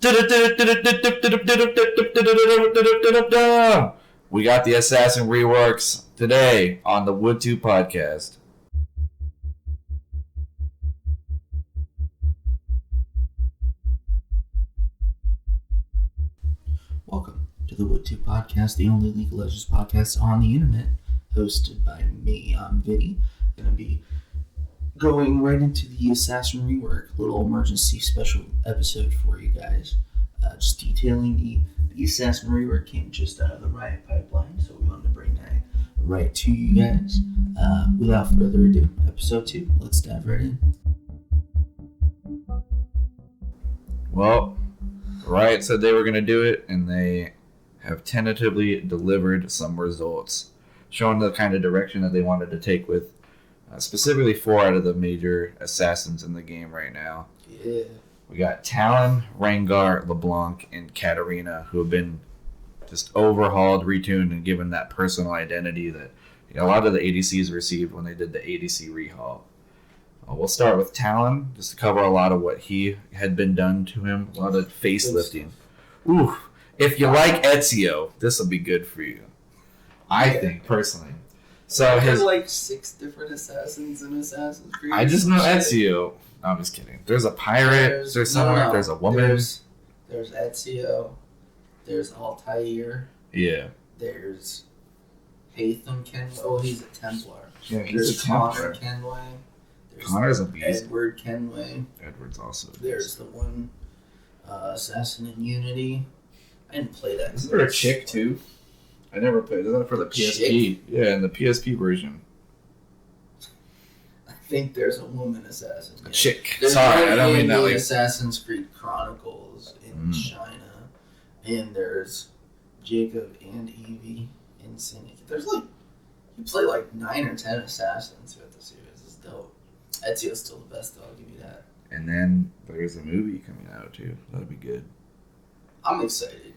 We got the Assassin Reworks today on the Wood 2 podcast. Welcome to the Wood 2 podcast, the only League of Legends podcast on the internet, hosted by me. I'm Vinny. Going to be going right into the Assassin Rework, little emergency special episode for you guys. Just detailing the Assassin Rework came just out of the Riot pipeline, so we wanted to bring that right to you guys. Without further ado, episode 2, let's dive right in. Well, Riot said they were going to do it, and they have tentatively delivered some results, showing the kind of direction that they wanted to take with specifically 4 out of the major assassins in the game right now. Yeah. We got Talon, Rengar, LeBlanc, and Katarina, who have been just overhauled, retuned, and given that personal identity that a lot of the ADCs received when they did the ADC rehaul. We'll start with Talon, just to cover a lot of what he had been done to him, a lot of facelifting. Ooh, if you like Ezio, this will be good for you. I think, personally. So there's like 6 different assassins in Assassin's Creed. I just know Ezio. No, I'm just kidding. There's a pirate. There's a woman. There's Ezio. There's Altair. Yeah. There's Hatham Kenway. Oh, he's a Templar. Yeah, he's there's a Templar. Connor Kenway. There's Connor's a beast. Edward Kenway. Edward's also a beast. There's the one assassin in Unity. I didn't play that. Isn't there a chick too? I never played. Isn't it for the PSP? Yeah, in the PSP version. I think there's a woman assassin. A chick. There's Sorry, I don't mean that like Assassin's Creed Chronicles in China, and there's Jacob and Evie in Syndicate. There's like you play like 9 or 10 assassins throughout the series. It's dope. Ezio's still the best, though. I'll give you that. And then there's a movie coming out too. That'd be good. I'm excited.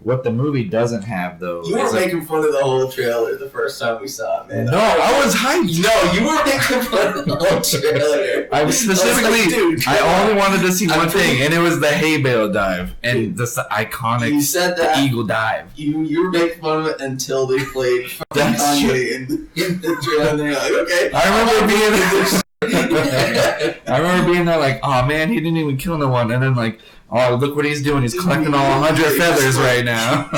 What the movie doesn't have, though... You were making fun of the whole trailer the first time we saw it, man. No, I was hyped. No, you were making fun of the whole trailer. I specifically... I only wanted to see one thing, and it was the hay bale dive. And the iconic you said that, eagle dive. You were making fun of it until they played Kanye in the trailer, and they're like, okay. I remember being there like, oh man, he didn't even kill no one. And then like, oh, look what he's doing. He's collecting all 100 feathers right now.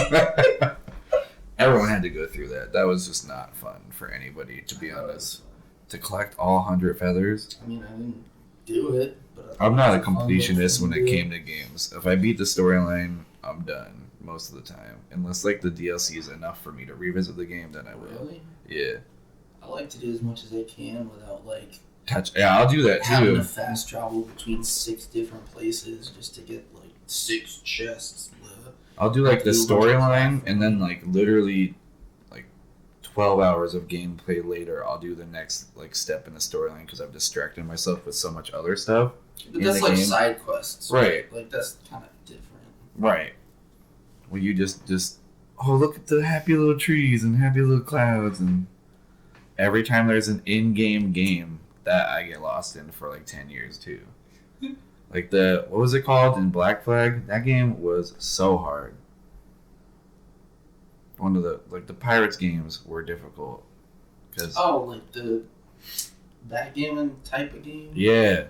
Everyone had to go through that. That was just not fun for anybody, to be honest. To collect all 100 feathers. I mean, I didn't do it. But I'm not a completionist when it came to games. If I beat the storyline, I'm done most of the time. Unless like the DLC is enough for me to revisit the game, then I will. Really? Yeah. I like to do as much as I can without like... Yeah, I'll do that too. Having to fast travel between 6 different places just to get like 6 chests. I'll do like the storyline, and then like literally like 12 hours of gameplay later, I'll do the next like step in the storyline because I've distracted myself with so much other stuff. But that's like side quests, right? Like that's kind of different, right? Well, you just oh, look at the happy little trees and happy little clouds, and every time there's an in-game game that I get lost in for like 10 years too. Like what was it called in Black Flag? That game was so hard. One of the Pirates games were difficult. Like the backgammon type of game? Yeah.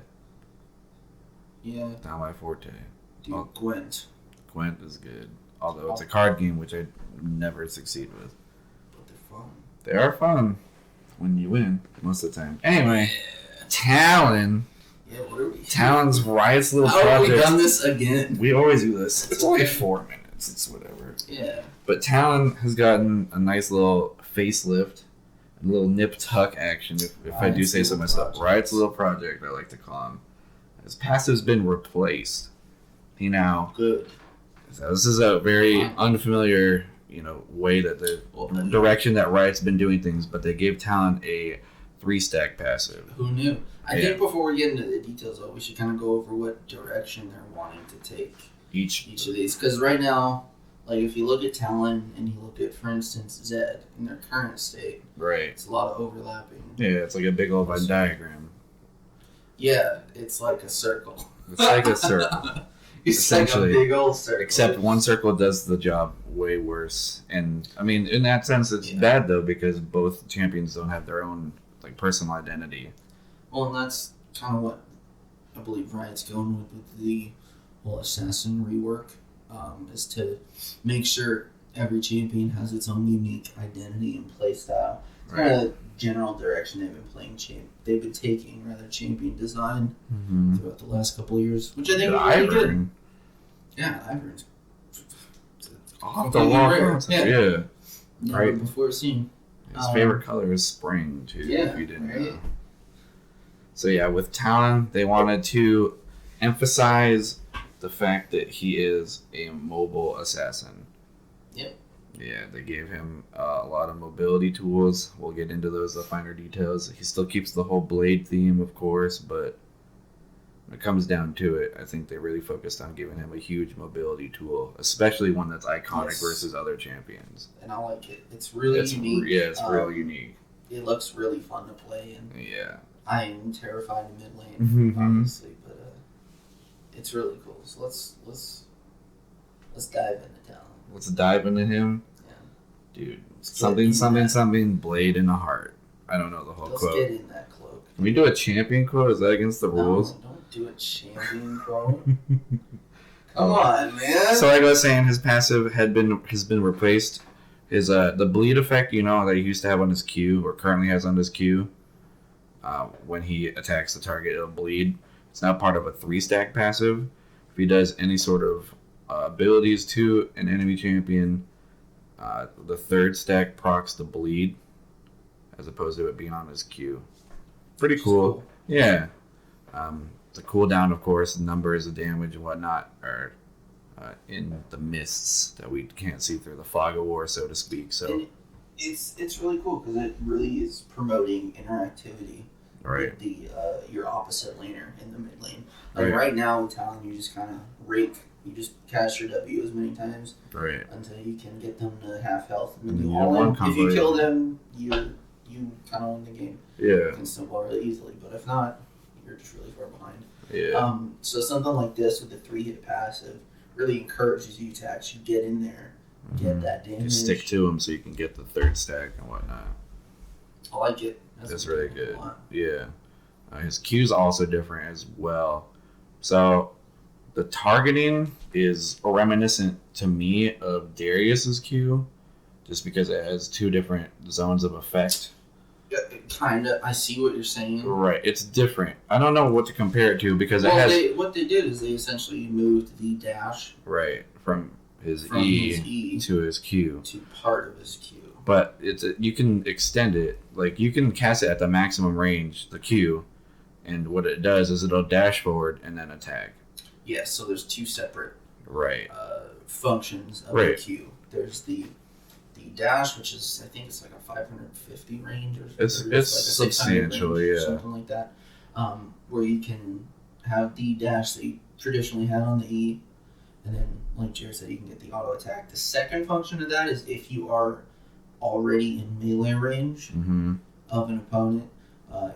Yeah. Not my forte. Dude, Gwent. Gwent is good. Although it's a card game which I never succeed with. But they're fun. They are fun. When you win, most of the time. Anyway, Talon. Yeah, what are we doing? Talon's Riot's little project. How have we done this again? We always do this. It's only 4 minutes. It's whatever. Yeah. But Talon has gotten a nice little facelift, a little nip tuck action, if I do say so myself. Riot's little project, I like to call him. His passive's been replaced. He now. Good. So this is a very unfamiliar, way that the direction that Riot's been doing things, but they gave Talon a 3-stack passive. Who knew? I think before we get into the details, though, we should kind of go over what direction they're wanting to take each of these. Because right now, like if you look at Talon and you look at, for instance, Zed in their current state, right? It's a lot of overlapping. Yeah, it's like a big old diagram. Yeah, it's like a circle. It's like a circle. He's like a essentially, big old circle. except one circle does the job way worse. And I mean, in that sense, it's bad though because both champions don't have their own like personal identity. Well, and that's kind of what I believe Riot's going with the whole Assassin Rework, is to make sure every champion has its own unique identity and playstyle. It's kind of the general direction they've been taking rather champion design throughout the last couple of years, which I think is really good. Yeah, Ivern's off the wall. Yeah. Never before seen. His favorite color is spring too. Yeah, if you didn't know. So yeah, with Talon, they wanted to emphasize the fact that he is a mobile assassin. Yep. Yeah, they gave him a lot of mobility tools. We'll get into those, the finer details. He still keeps the whole blade theme, of course, but when it comes down to it, I think they really focused on giving him a huge mobility tool, especially one that's iconic versus other champions. And I like it. It's really unique. Yeah, it's really unique. It looks really fun to play, and yeah, I am terrified in mid lane, obviously, but it's really cool. So let's dive into Talon. Let's dive into him. Yeah. Dude, something, blade in a heart. I don't know the whole quote. Let's get in that cloak. Can we do a champion quote? Is that against the rules? No, don't do a champion quote. Come on, man. So like I was saying, his passive has been replaced. His the bleed effect, that he used to have on his Q, or currently has on his Q, when he attacks the target, it'll bleed. It's now part of a 3-stack passive. If he does any sort of abilities to an enemy champion, the 3rd stack procs the bleed, as opposed to it being on his Q. Pretty cool. Yeah. The cooldown, of course, numbers of damage and whatnot are in the mists that we can't see through the fog of war, so to speak. So and it's really cool because it really is promoting interactivity with the your opposite laner in the mid lane. Like right now with Talon, you just kind of rake. You just cast your W as many times until you can get them to half health. And then if you kill them, you kind of win the game. Yeah, you can snowball really easily. But if not, you're just really far behind. Yeah. So something like this with the 3-hit passive really encourages you to actually get in there, get that damage. You stick to them so you can get the 3rd stack and whatnot. I like it. That's really good. Yeah. His Q's also different as well. So the targeting is reminiscent to me of Darius's Q, just because it has 2 different zones of effect. Kind of. I see what you're saying. Right. It's different. I don't know what to compare it to because what they did is they essentially moved the dash. Right. From his E to his Q. To part of his Q. But you can extend it. Like, you can cast it at the maximum range, the Q, and what it does is it'll dash forward and then attack. Yeah, so there's 2 separate functions of the Q. There's the dash, which is, I think it's like a 550 range or it's like substantial, range, something like that, where you can have the dash that you traditionally had on the E, and then, like Jared said, you can get the auto attack. The second function of that is if you are already in melee range of an opponent,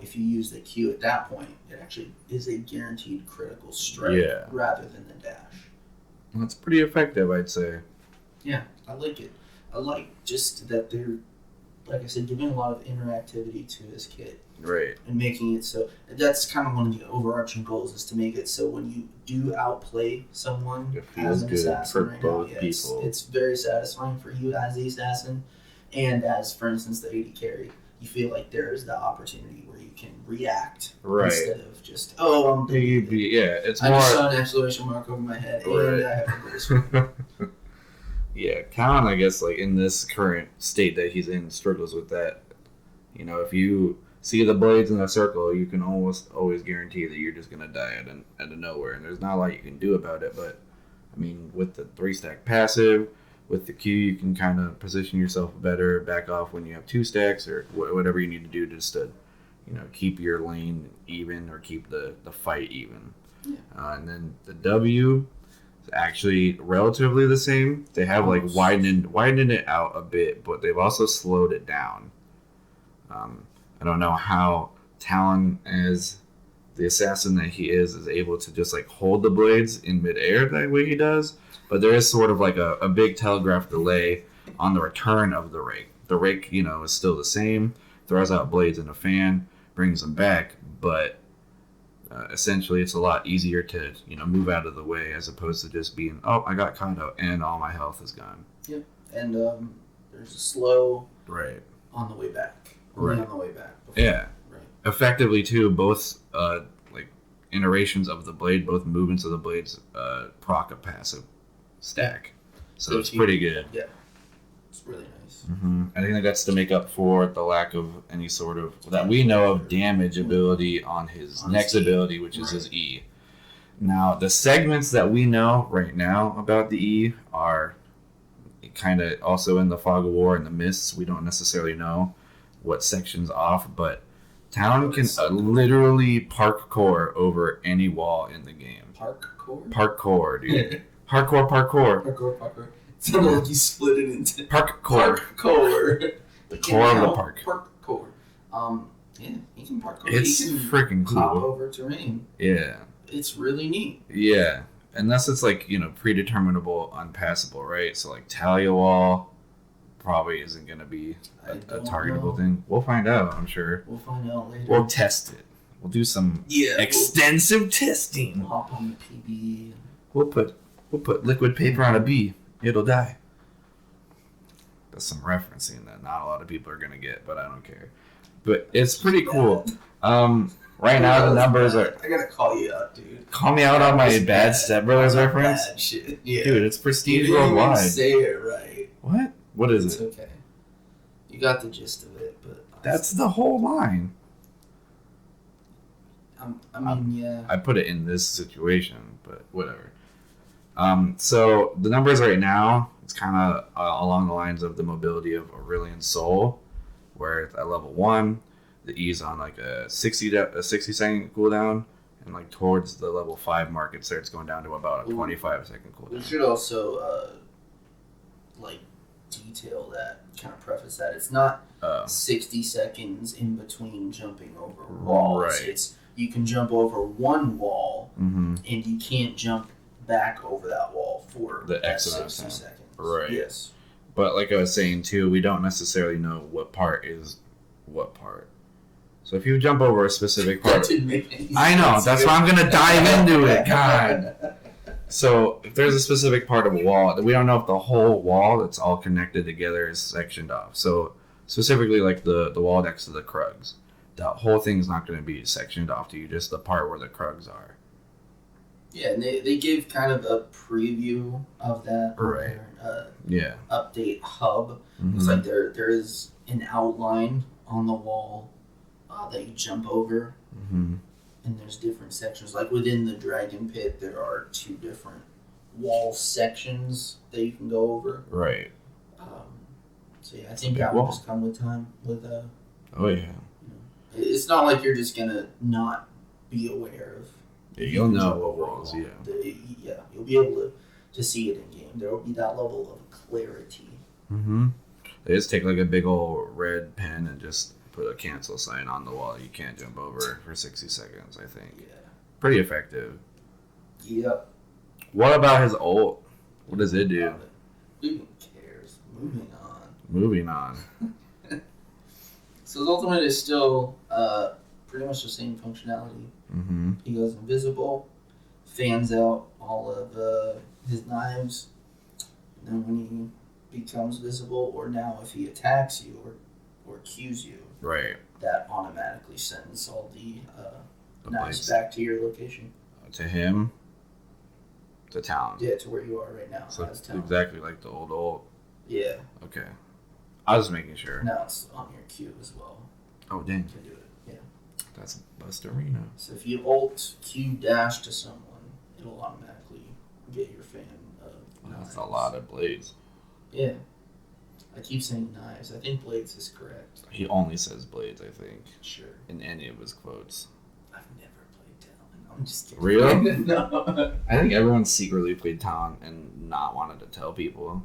if you use the Q at that point, it actually is a guaranteed critical strike rather than the dash. That's pretty effective, I'd say. Yeah, I like it. I like just that they're, like I said, giving a lot of interactivity to this kit. Right. And making it so, that's kind of one of the overarching goals, is to make it so when you do outplay someone it feels good assassin for both people. It's very satisfying for you as the assassin, and as, for instance, the AD carry. You feel like there is the opportunity where you can react instead of just, I'm doing it's I more. just saw an exclamation mark over my head, and I have to do this. Yeah, Talon, I guess, like in this current state that he's in, struggles with that. If you see the blades in a circle, you can almost always guarantee that you're just gonna die out of nowhere, and there's not a lot you can do about it. But I mean, with the 3-stack passive, with the Q, you can kind of position yourself better, back off when you have 2 stacks, or whatever you need to do just to, keep your lane even or keep the fight even. Yeah. And then the W is actually relatively the same. They have like widened it out a bit, but they've also slowed it down. I don't know how Talon as the assassin that he is able to just like hold the blades in midair that way he does. But there is sort of like a big telegraph delay on the return of the rake. The rake, is still the same, throws out blades in a fan, brings them back, but essentially it's a lot easier to, move out of the way as opposed to just being, oh, I got caught out and all my health is gone. Yep. And there's a slow right on the way back. Right. On the way back. Before. Yeah. Right. Effectively, too, both like iterations of the blade, both movements of the blades proc a passive stack. So it's pretty good. Yeah. It's really nice. Mm-hmm. I think that's to make up for the lack of any sort of, that we know of, damage ability on his next ability, which is his E. Now, the segments that we know right now about the E are kind of also in the fog of war and the mists. We don't necessarily know what section's off, but Talon can literally parkour over any wall in the game. Parkour, dude. Parkour. It sounded like you split it into parkour. The core of the park. Parkour. Yeah, he can parkour. It's freaking cool. Hop over terrain. Yeah. It's really neat. Yeah. Unless it's like, predeterminable, unpassable, right? So like Talia Wall probably isn't going to be a targetable thing. We'll find out, I'm sure. We'll find out later. We'll test it. We'll do some extensive testing. We'll hop on the PB. We'll put liquid paper on a bee. It'll die. That's some referencing that not a lot of people are going to get, but I don't care. But it's pretty cool. Right now the numbers are... I gotta call you out, dude. Call me out on my bad Step Brothers reference? Bad shit. Yeah. Dude, it's prestige you worldwide. Even say it right. What? What is it? It's okay. You got the gist of it, but... That's the whole line. Yeah. I put it in this situation, but whatever. So the numbers right now, it's kind of along the lines of the mobility of Aurelion Soul, where at level 1, the E's on like a 60 second cooldown, and like towards the level 5 mark, it starts going down to about a 25 second cooldown. We should also detail that, kind of preface that it's not 60 seconds in between jumping over walls. Right. It's you can jump over one wall, and you can't jump back over that wall for the X amount of 60 seconds. Right. Yes. But like I was saying too, we don't necessarily know what part is what part. So if you jump over a specific part, that didn't make any sense. I know, that's why I'm gonna dive into it. God. So if there's a specific part of a wall, we don't know if the whole wall that's all connected together is sectioned off. So specifically like the wall next to the Krugs, the whole thing's not going to be sectioned off to you, just the part where the Krugs are. Yeah, and they give kind of a preview of that. Right. Update hub. It's like there is an outline on the wall that you jump over. And there's different sections. Like within the Dragon Pit, there are 2 different wall sections that you can go over. Right. So yeah, I think that will just come with time. Oh yeah. It's not like you're just gonna not be aware of. Yeah, you'll know what walls. Yeah, you'll be able to see it in game. There will be that level of clarity. They just take like a big old red pen and just put a cancel sign on the wall. You can't jump over for 60 seconds, I think. Yeah. Pretty effective. Yep. What about his ult? What does it do? Who cares? Moving on. So his ultimate is still pretty much the same functionality. He goes invisible, fans out all of his knives, and then when he becomes visible, or now if he attacks you or cues you, right, that automatically sends all the knives back to your location. To him? To Talon? Yeah, to where you are right now. So it's exactly like the old ult? Yeah. Okay. I was making sure. Now it's on your Q as well. Oh, dang. You can do it, yeah. That's Bust Arena. So if you ult Q dash to someone, it'll automatically get your fan of knives. That's a lot of blades. Yeah. I keep saying knives. I think blades is correct. He only says blades, I think. Sure. In any of his quotes. I've never played Talon. I'm just kidding. Really? No. I think everyone secretly played Talon and not wanted to tell people.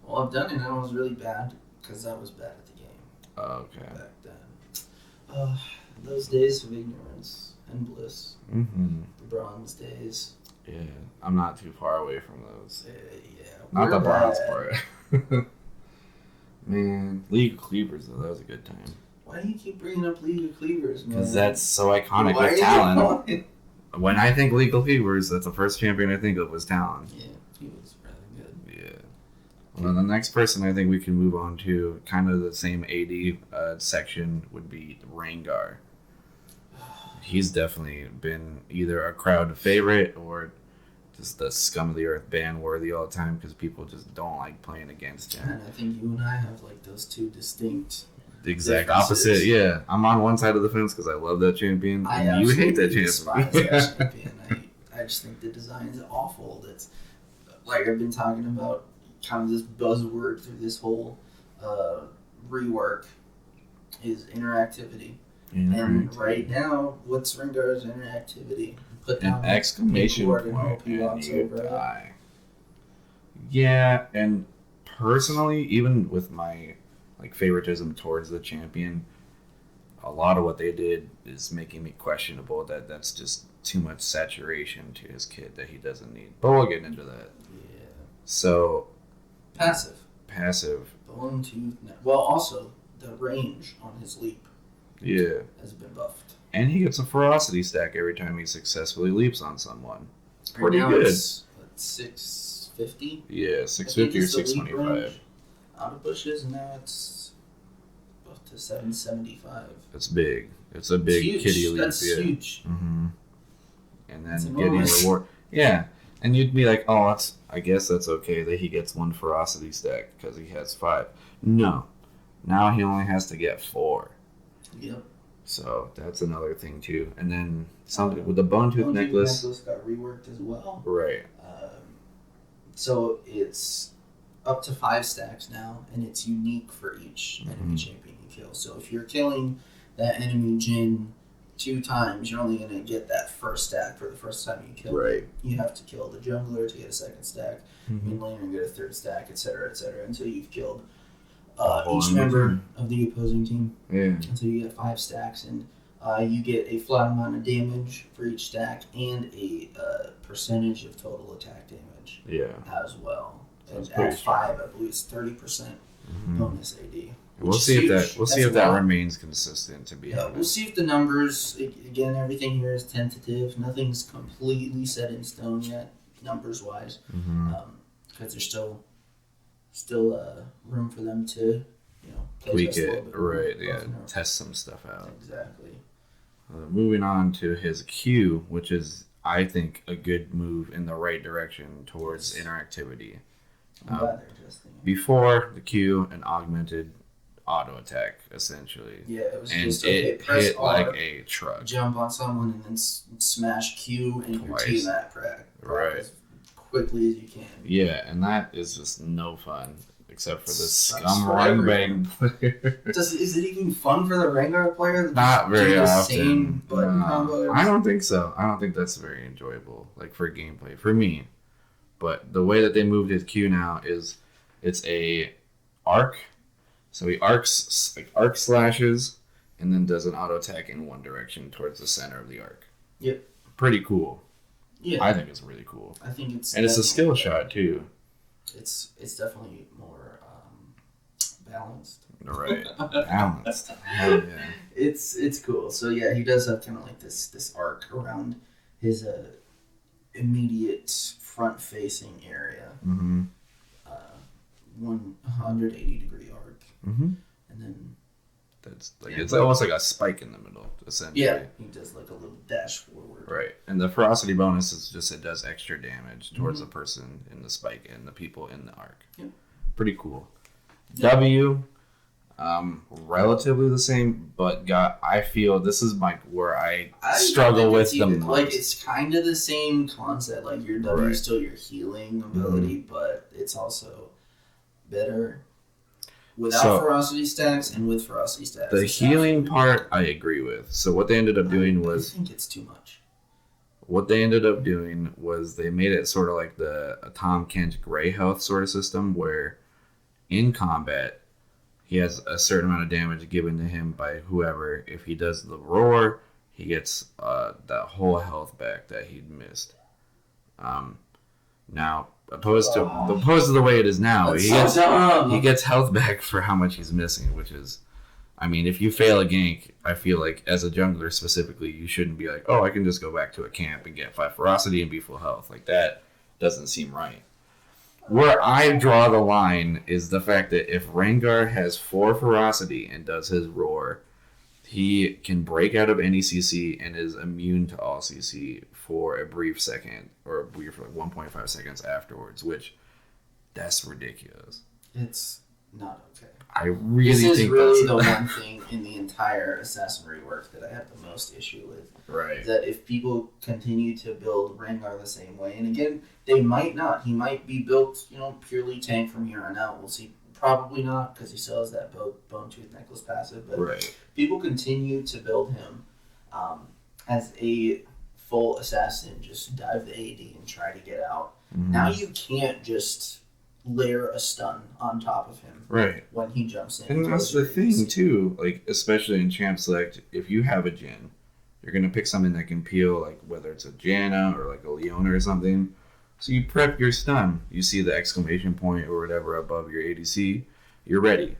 Well, I've done it and I was really bad because I was bad at the game. Oh, okay. Back then. Those days of ignorance and Bliss. Mm-hmm. The bronze days. Yeah, I'm not too far away from those. Yeah. Not the bronze part. Man, League of Cleavers, though, that was a good time. Why do you keep bringing up League of Cleavers, man? Because that's so iconic with Talon. When I think League of Cleavers, that's the first champion I think of was Talon. Yeah, he was really good. Yeah. Well, the next person I think we can move on to, kind of the same AD section, would be Rengar. He's definitely been either a crowd favorite or just the scum of the earth ban worthy all the time because people just don't like playing against him. And I think you and I have like those two distinct the exact opposite. Yeah, I'm on one side of the fence because I love that champion. And you hate that champion. That champion. I just think the design is awful. That's like I've been talking about, kind of this buzzword through this whole rework is interactivity. And right now, what's Rengar's interactivity? Put down an exclamation point and you die. Yeah, and personally, even with my favoritism towards the champion, a lot of what they did is making me questionable that that's just too much saturation to his kit that he doesn't need. But we'll get into that. Yeah. So passive. Bone tooth. Well, also the range on his leap. Yeah. Has been buffed. And he gets a ferocity stack every time he successfully leaps on someone. Pretty good. It's 650? Yeah, 650 or 625. Out of bushes, and now it's up to 775. It's big. It's a big kitty leap. That's huge. Mm-hmm. And then getting reward. Yeah. And you'd be like, oh, I guess that's okay that he gets one ferocity stack because he has 5. No. Now he only has to get 4. Yep. So that's another thing too. And then something with the bone tooth necklace. Necklace got reworked as well. Right. So it's up to 5 stacks now, and it's unique for each enemy champion you kill. So if you're killing that enemy Jhin 2 times, you're only going to get that first stack for the first time you kill it. You have to kill the jungler to get a second stack, mid laner get a third stack, etc., until you've killed each member of the opposing team. Yeah. Until you get 5 stacks, and you get a flat amount of damage for each stack and a percentage of total attack damage. Yeah. As well. And at 5, I believe it's 30% bonus AD. We'll see if that remains consistent. To be honest, we'll see if the numbers. Again, everything here is tentative. Nothing's completely set in stone yet, numbers wise, because there's still room for them to, tweak it, right? Yeah, test some stuff out. Exactly. Moving on to his Q, which is, I think, a good move in the right direction towards interactivity. Before the Q, an augmented auto attack, essentially. Yeah, it was and just it hit R, like a truck. Jump on someone and then smash Q and your that right as quickly as you can. Yeah, and that is just no fun. Except for the scum Rangbang player. Is it even fun for the Rengar player? Not very often. Same button combos? I don't think so. I don't think that's very enjoyable, for gameplay, for me. But the way that they moved his Q now is it's a arc. So he arc slashes and then does an auto attack in one direction towards the center of the arc. Yep. Pretty cool. Yeah. I think it's really cool. I think it's and it's a skill shot too. It's definitely more balanced. Right. Balanced. Hell yeah. It's cool. So yeah, he does have kind of like this arc around his immediate front facing area. 180 degree arc. And then that's it's almost like a spike in the middle, essentially. Yeah, he does like a little dash forward. Right. And the ferocity bonus is just it does extra damage towards the person in the spike and the people in the arc. Yeah. Pretty cool. Yeah. W, relatively the same, but I feel this is where I struggle with the most. Like, it's kind of the same concept. Like, your W is still your healing ability, but it's also better without ferocity stacks and with ferocity stacks. The healing part, I agree with. So what they ended up doing was... I think it's too much. What they ended up doing was they made it sort of like a Tom Kent Grey Health sort of system where in combat, he has a certain amount of damage given to him by whoever. If he does the roar, he gets that whole health back that he'd missed. Now, opposed to the way it is now, he gets health back for how much he's missing, which is, I mean, if you fail a gank, I feel like as a jungler specifically, you shouldn't be like, oh, I can just go back to a camp and get 5 ferocity and be full health. Like, that doesn't seem right. Where I draw the line is the fact that if Rengar has 4 ferocity and does his roar, he can break out of any CC and is immune to all CC for a brief second, or a brief like 1.5 seconds afterwards, which that's ridiculous. It's not okay. I really think this is really the one thing in the entire Assassin Rework that I have the most issue with. Right. That if people continue to build Rengar the same way, and again, they might not. He might be built, purely tank from here on out. We'll see. Probably not, because he still has that Bone Tooth Necklace passive. But right. People continue to build him as a full assassin, just dive the AD and try to get out. Mm-hmm. Now you can't just layer a stun on top of him when he jumps in. And that's the thing, too. Like, especially in Champ Select, if you have a Jhin, you're going to pick something that can peel, like, whether it's a Janna or, like, a Leona or something. So you prep your stun. You see the exclamation point or whatever above your ADC. You're ready.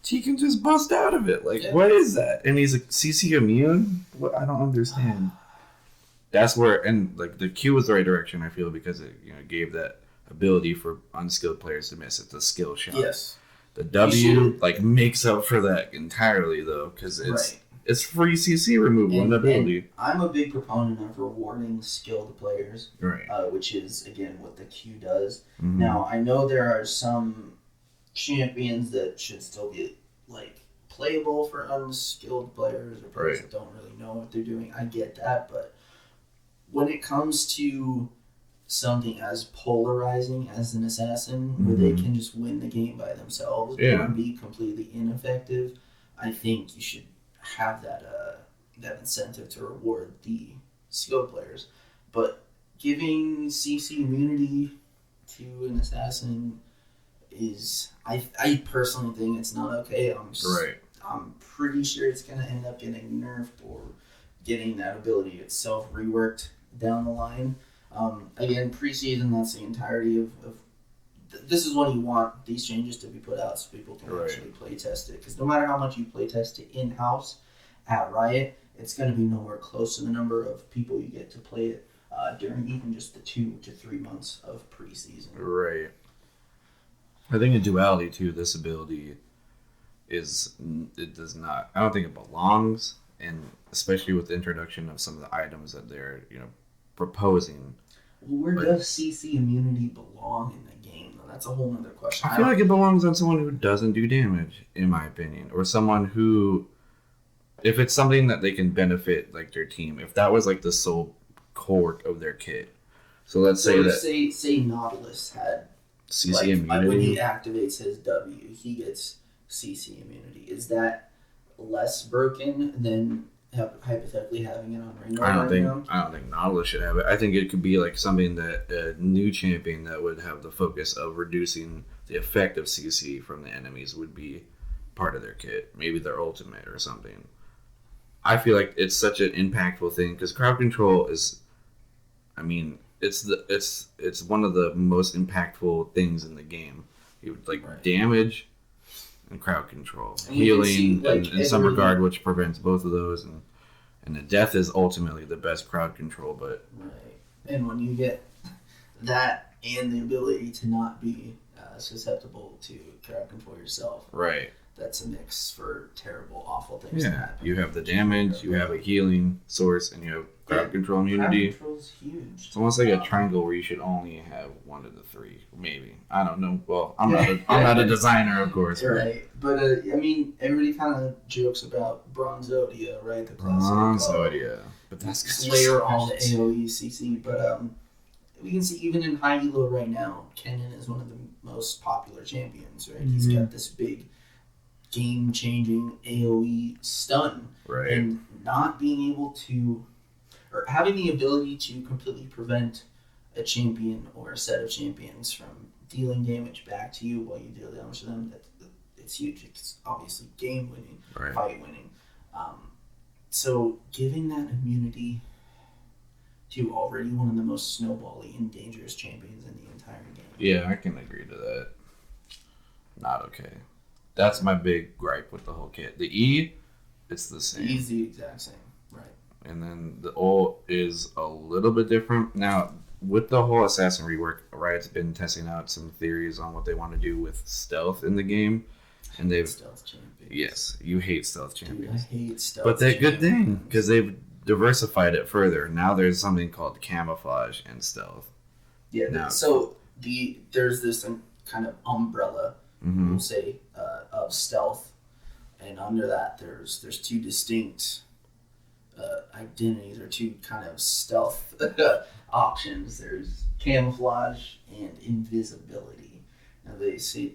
He can just bust out of it. Like, What is that? And he's like, CC immune? What? I don't understand. That's where, and like the Q was the right direction, I feel, because it gave that ability for unskilled players to miss. It's a skill shot. Yes. The W makes up for that entirely, though, because it's free CC removal and ability. And I'm a big proponent of rewarding skilled players, right? Which is, again, what the Q does. Mm-hmm. Now, I know there are some champions that should still be, playable for unskilled players or players that don't really know what they're doing. I get that, but when it comes to something as polarizing as an assassin, where they can just win the game by themselves and be completely ineffective, I think you should have that incentive to reward the skilled players. But giving CC immunity to an assassin is, I personally think it's not okay. I'm pretty sure it's going to end up getting nerfed or getting that ability itself reworked down the line. Again, preseason, that's the entirety of this is when you want these changes to be put out so people can actually play test it. Because no matter how much you play test it in-house at Riot, it's going to be nowhere close to the number of people you get to play it during even just the 2 to 3 months of preseason. Right. I think in duality, too, this ability it does not, I don't think it belongs, and especially with the introduction of some of the items that they're, proposing. Well, where does CC immunity belong in the game, though? That's a whole other question. I feel like it belongs on someone who doesn't do damage, in my opinion, or someone who, if it's something that they can benefit, like, their team, if that was, like, the sole core of their kit. So let's say that... Say Nautilus had CC immunity. When he activates his W, he gets CC immunity. Is that less broken than hypothetically having it on Rango? I don't think Nautilus should have it. I think it could be like something that a new champion that would have the focus of reducing the effect of CC from the enemies would be part of their kit. Maybe their ultimate or something. I feel like it's such an impactful thing because crowd control is, it's one of the most impactful things in the game. You would damage and crowd control, and healing in some regard, which prevents both of those, and the death is ultimately the best crowd control. But and when you get that and the ability to not be susceptible to crowd control yourself, that's a mix for terrible, awful things to happen. You have the damage, you have a healing source, and you have crowd control immunity. Crowd control is huge. It's almost like a triangle where you should only have one of the three, maybe. I don't know. Well, I'm not a designer, of course. Right. But, everybody kind of jokes about Bronzodia, right? The classic. Bronzodia. But that's because layer all the AoE CC. But we can see even in high elo right now, Kennen is one of the most popular champions, right? Mm-hmm. He's got this big game-changing AoE stun. Right. And not being able to, or having the ability to completely prevent a champion or a set of champions from dealing damage back to you while you deal damage to them, it's huge. It's obviously game-winning, fight-winning. So giving that immunity to already one of the most snowbally and dangerous champions in the entire game. Yeah, I can agree to that. Not okay. That's my big gripe with the whole kit. The E, it's the same. The E's the exact same, right? And then the O is a little bit different. Now, with the whole Assassin rework, Riot's been testing out some theories on what they want to do with stealth in the game. And they've stealth champions. Yes, you hate stealth champions. Dude, I hate stealth. But they're a good thing because they've diversified it further. Now there's something called camouflage and stealth. Yeah. Now, so there's this kind of umbrella, we'll say, of stealth, and under that there's two distinct identities or two kind of stealth options. There's camouflage and invisibility. Now they say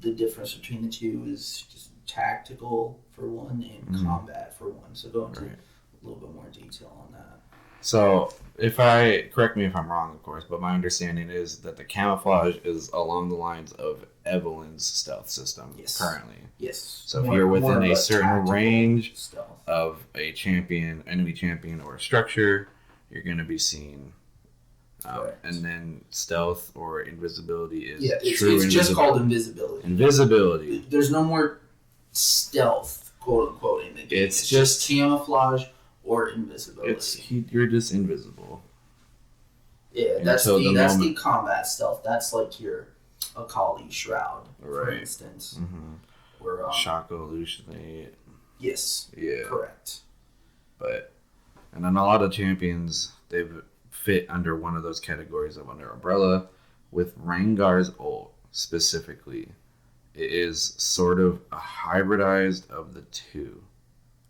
the difference between the two is just tactical for one and combat for one. So go into a little bit more detail on that. So correct me if I'm wrong, of course, but my understanding is that the camouflage is along the lines of Evelyn's stealth system currently. Yes. So if you're within a certain range of a champion, enemy champion, or a structure, you're going to be seen. And then stealth or invisibility is it's just called invisibility. Invisibility. There's no more stealth, quote unquote, in the game. It's just camouflage or invisibility. You're just invisible. Yeah, that's the combat stealth. That's like your Akali Shroud, for instance. Where Shaco hallucinate. Yes. Yeah. Correct. And then a lot of champions, they've fit under one of those categories of under umbrella. With Rengar's ult specifically, it is sort of a hybridized of the two,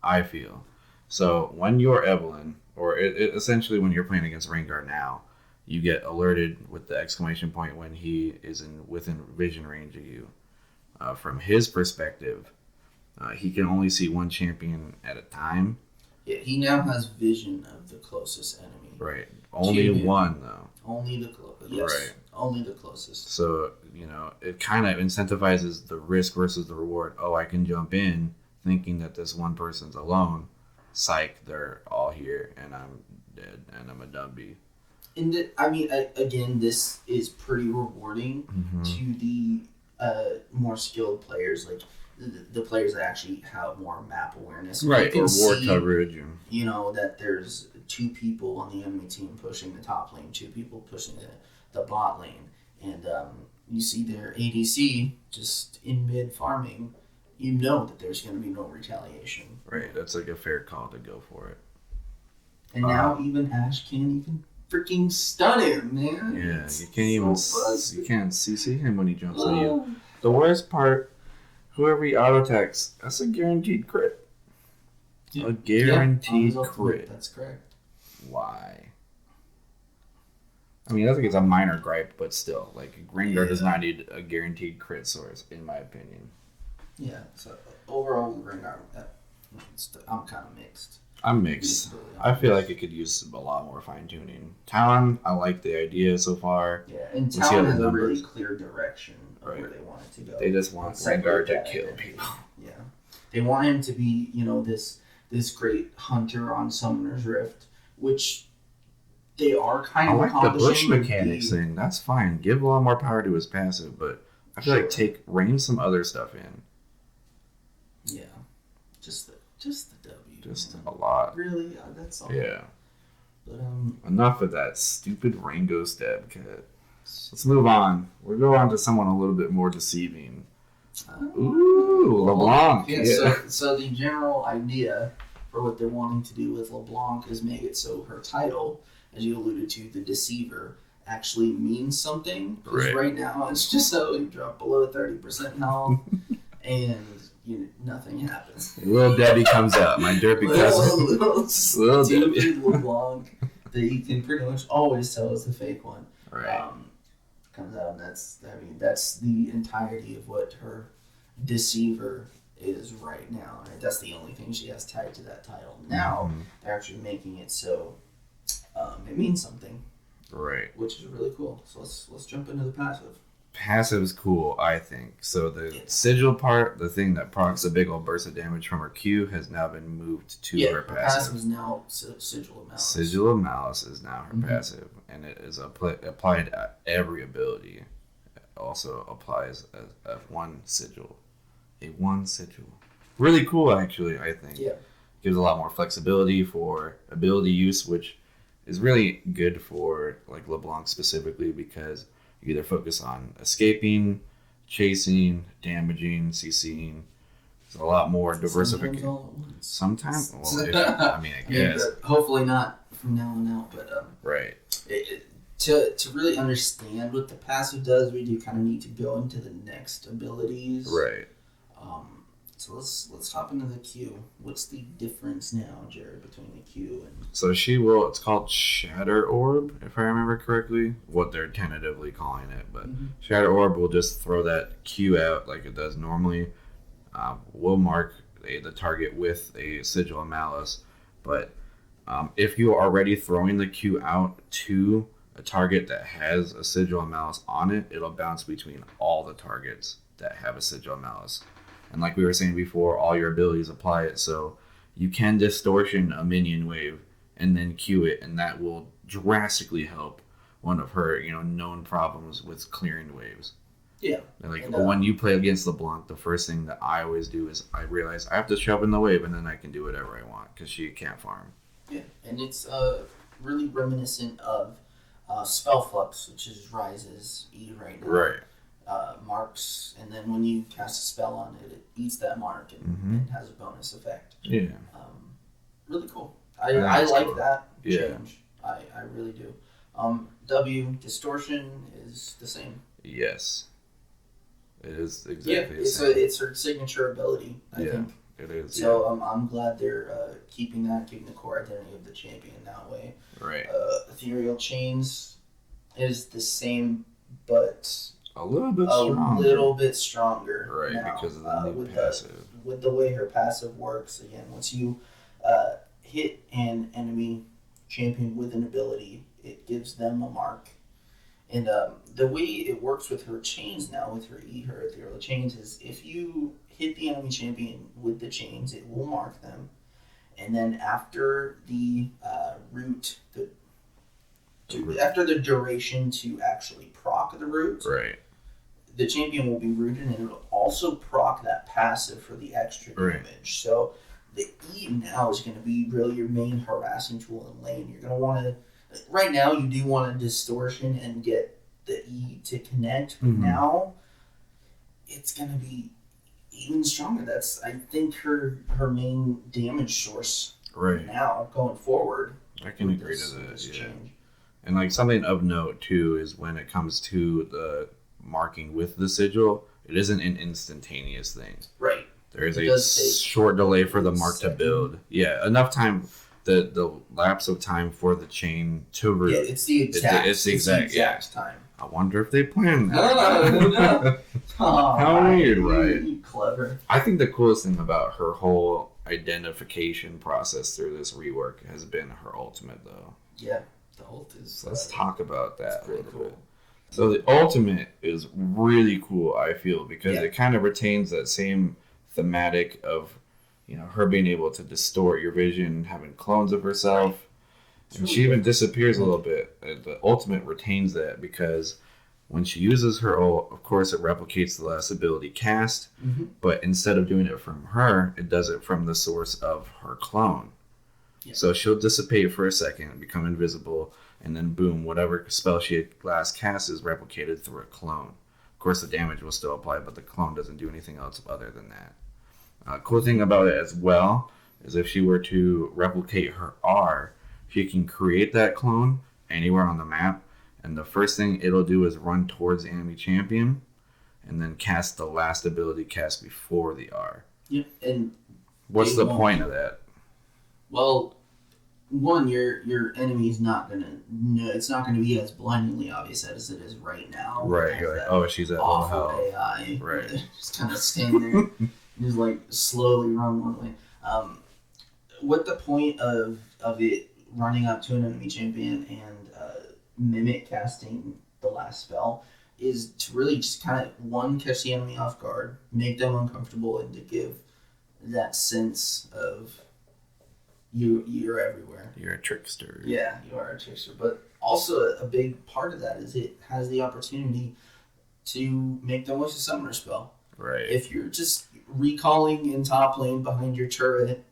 I feel. So when you're Evelyn, or essentially when you're playing against Rengar now, you get alerted with the exclamation point when he is within vision range of you. From his perspective, he can only see one champion at a time. Yeah, he now has vision of the closest enemy. Right. Only one, though. Only the closest. Yes. Right. Only the closest. So, it kind of incentivizes the risk versus the reward. Oh, I can jump in thinking that this one person's alone. Psych, they're all here, and I'm dead, and I'm a dumbie. And again, this is pretty rewarding to the more skilled players, like the players that actually have more map awareness. Right, or war coverage. That there's two people on the enemy team pushing the top lane, two people pushing the bot lane, and you see their ADC just in mid farming, that there's going to be no retaliation. Right, that's like a fair call to go for it. And now even Ashe can't even freaking stun him, man. Yeah, you can't you can't CC him when he jumps on you. The worst part, whoever he auto attacks, that's a guaranteed crit. Yeah. A guaranteed crit. That's correct. Why? I think it's a minor gripe, but still, Rengar does not need a guaranteed crit source, in my opinion. Yeah. So overall, Rengar, I'm kind of mixed. I'm mixed. I feel like it could use a lot more fine tuning. Talon, I like the idea so far. Yeah, and Talon has a really clear direction of where they want it to go. They just want Rengar to kill people. Yeah, they want him to be, this great hunter on Summoner's Rift, which they are kind of accomplishing. I like the bush mechanics thing. That's fine. Give a lot more power to his passive, but I feel like rein some other stuff in. Yeah, just the W. Just a lot. Really? That's all. Yeah. But enough of that stupid Rangostab Cat. Let's move on. We'll go on to someone a little bit more deceiving. Ooh, LeBlanc. Yeah. So the general idea for what they're wanting to do with LeBlanc is make it so her title, as you alluded to, the Deceiver, actually means something. Because right now it's just so you drop below 30% health and nothing happens. Little Debbie comes out, my derpy cousin. Little Debbie LeBlanc that you can pretty much always tell is the fake one. Right. Comes out, and that's the entirety of what her Deceiver is right now. Right? That's the only thing she has tied to that title. Now they're actually making it so it means something. Right. Which is really cool. So let's jump into the passive. passive is cool, I think. So the sigil part, the thing that procs a big old burst of damage from her Q, has now been moved to her passive. Passive is now Sigil of Malice. Sigil of Malice is now her passive, and it is applied at every ability. It also applies as one sigil. A one sigil. Really cool, actually, I think. Yeah. Gives a lot more flexibility for ability use, which is really good for like LeBlanc specifically, because you either focus on escaping, chasing, damaging, CCing. There's a lot more diversification. Sometimes? Well, I guess. Hopefully not from now on out, but right. To really understand what the passive does, we do kind of need to go into the next abilities. Right. So let's hop into the Q. What's the difference now, Jared, between the Q and... So it's called Shatter Orb, if I remember correctly, what they're tentatively calling it. But Shatter Orb will just throw that Q out like it does normally. We'll mark the target with a Sigil of Malice. But if you are already throwing the Q out to a target that has a Sigil of Malice on it, it'll bounce between all the targets that have a Sigil of Malice. And like we were saying before, all your abilities apply it, so you can distortion a minion wave and then Q it, and that will drastically help one of her, known problems with clearing waves. Yeah. Like when you play against LeBlanc, the first thing that I always do is I realize I have to show up in the wave, and then I can do whatever I want because she can't farm. Yeah, and it's really reminiscent of Spell Flux, which is Rise's E right now. Right. Marks, and then when you cast a spell on it, it eats that mark and has a bonus effect. Yeah. Really cool. I like cool. That change. Yeah. I really do. W, Distortion is the same. Yes. It is exactly the same. It's her signature ability, I think. It is. So I'm glad they're keeping the core identity of the champion that way. Right. Ethereal Chains is the same, but a little bit stronger. Right, now, because of the new passive. With the way her passive works, again, once you hit an enemy champion with an ability, it gives them a mark. And the way it works with her chains now, with her ethereal chains, is if you hit the enemy champion with the chains, it will mark them. And then after the after the duration to actually proc the root, right, the champion will be rooted, and it'll also proc that passive for the extra damage. So the E now is going to be really your main harassing tool in lane. You're going to want to... Right now, you do want a distortion and get the E to connect, but now it's going to be even stronger. That's, I think, her main damage source now going forward. I can agree to that, yeah. Change. And like something of note too is when it comes to the marking with the sigil, it isn't an instantaneous thing. Right. There is a short delay for the mark to build. Yeah, enough time. The lapse of time for the chain to root. Yeah, it's the exact time. I wonder if they planned that. How weird, right? You clever. I think the coolest thing about her whole identification process through this rework has been her ultimate, though. Yeah, the ult is... So let's talk about that a little cool. bit. So the ultimate is really cool, I feel, because it kind of retains that same thematic of, her being able to distort your vision, having clones of herself. Right. And she even disappears a little bit. The ultimate retains that because when she uses her ult, of course it replicates the last ability cast, but instead of doing it from her, it does it from the source of her clone. Yeah. So she'll dissipate for a second, become invisible, and then boom, whatever spell she had last cast is replicated through a clone. Of course the damage will still apply, but the clone doesn't do anything else other than that. Cool thing about it as well is if she were to replicate her R, she can create that clone anywhere on the map, and the first thing it'll do is run towards the enemy champion, and then cast the last ability cast before the R. Yep. And what's the point of that? Well, one, your enemy's not gonna know. It's not gonna be as blindingly obvious as it is right now. Right. You're like, oh, she's at low health. AI. Right. Just kind of stand there. Just like slowly run one way. What the point of it running up to an enemy champion and mimic casting the last spell is to really just kind of, one, catch the enemy off guard, make them uncomfortable, and to give that sense of you're everywhere. You're a trickster. Yeah, you are a trickster. But also a big part of that is it has the opportunity to make them waste a summoner spell. Right. If you're just recalling in top lane behind your turret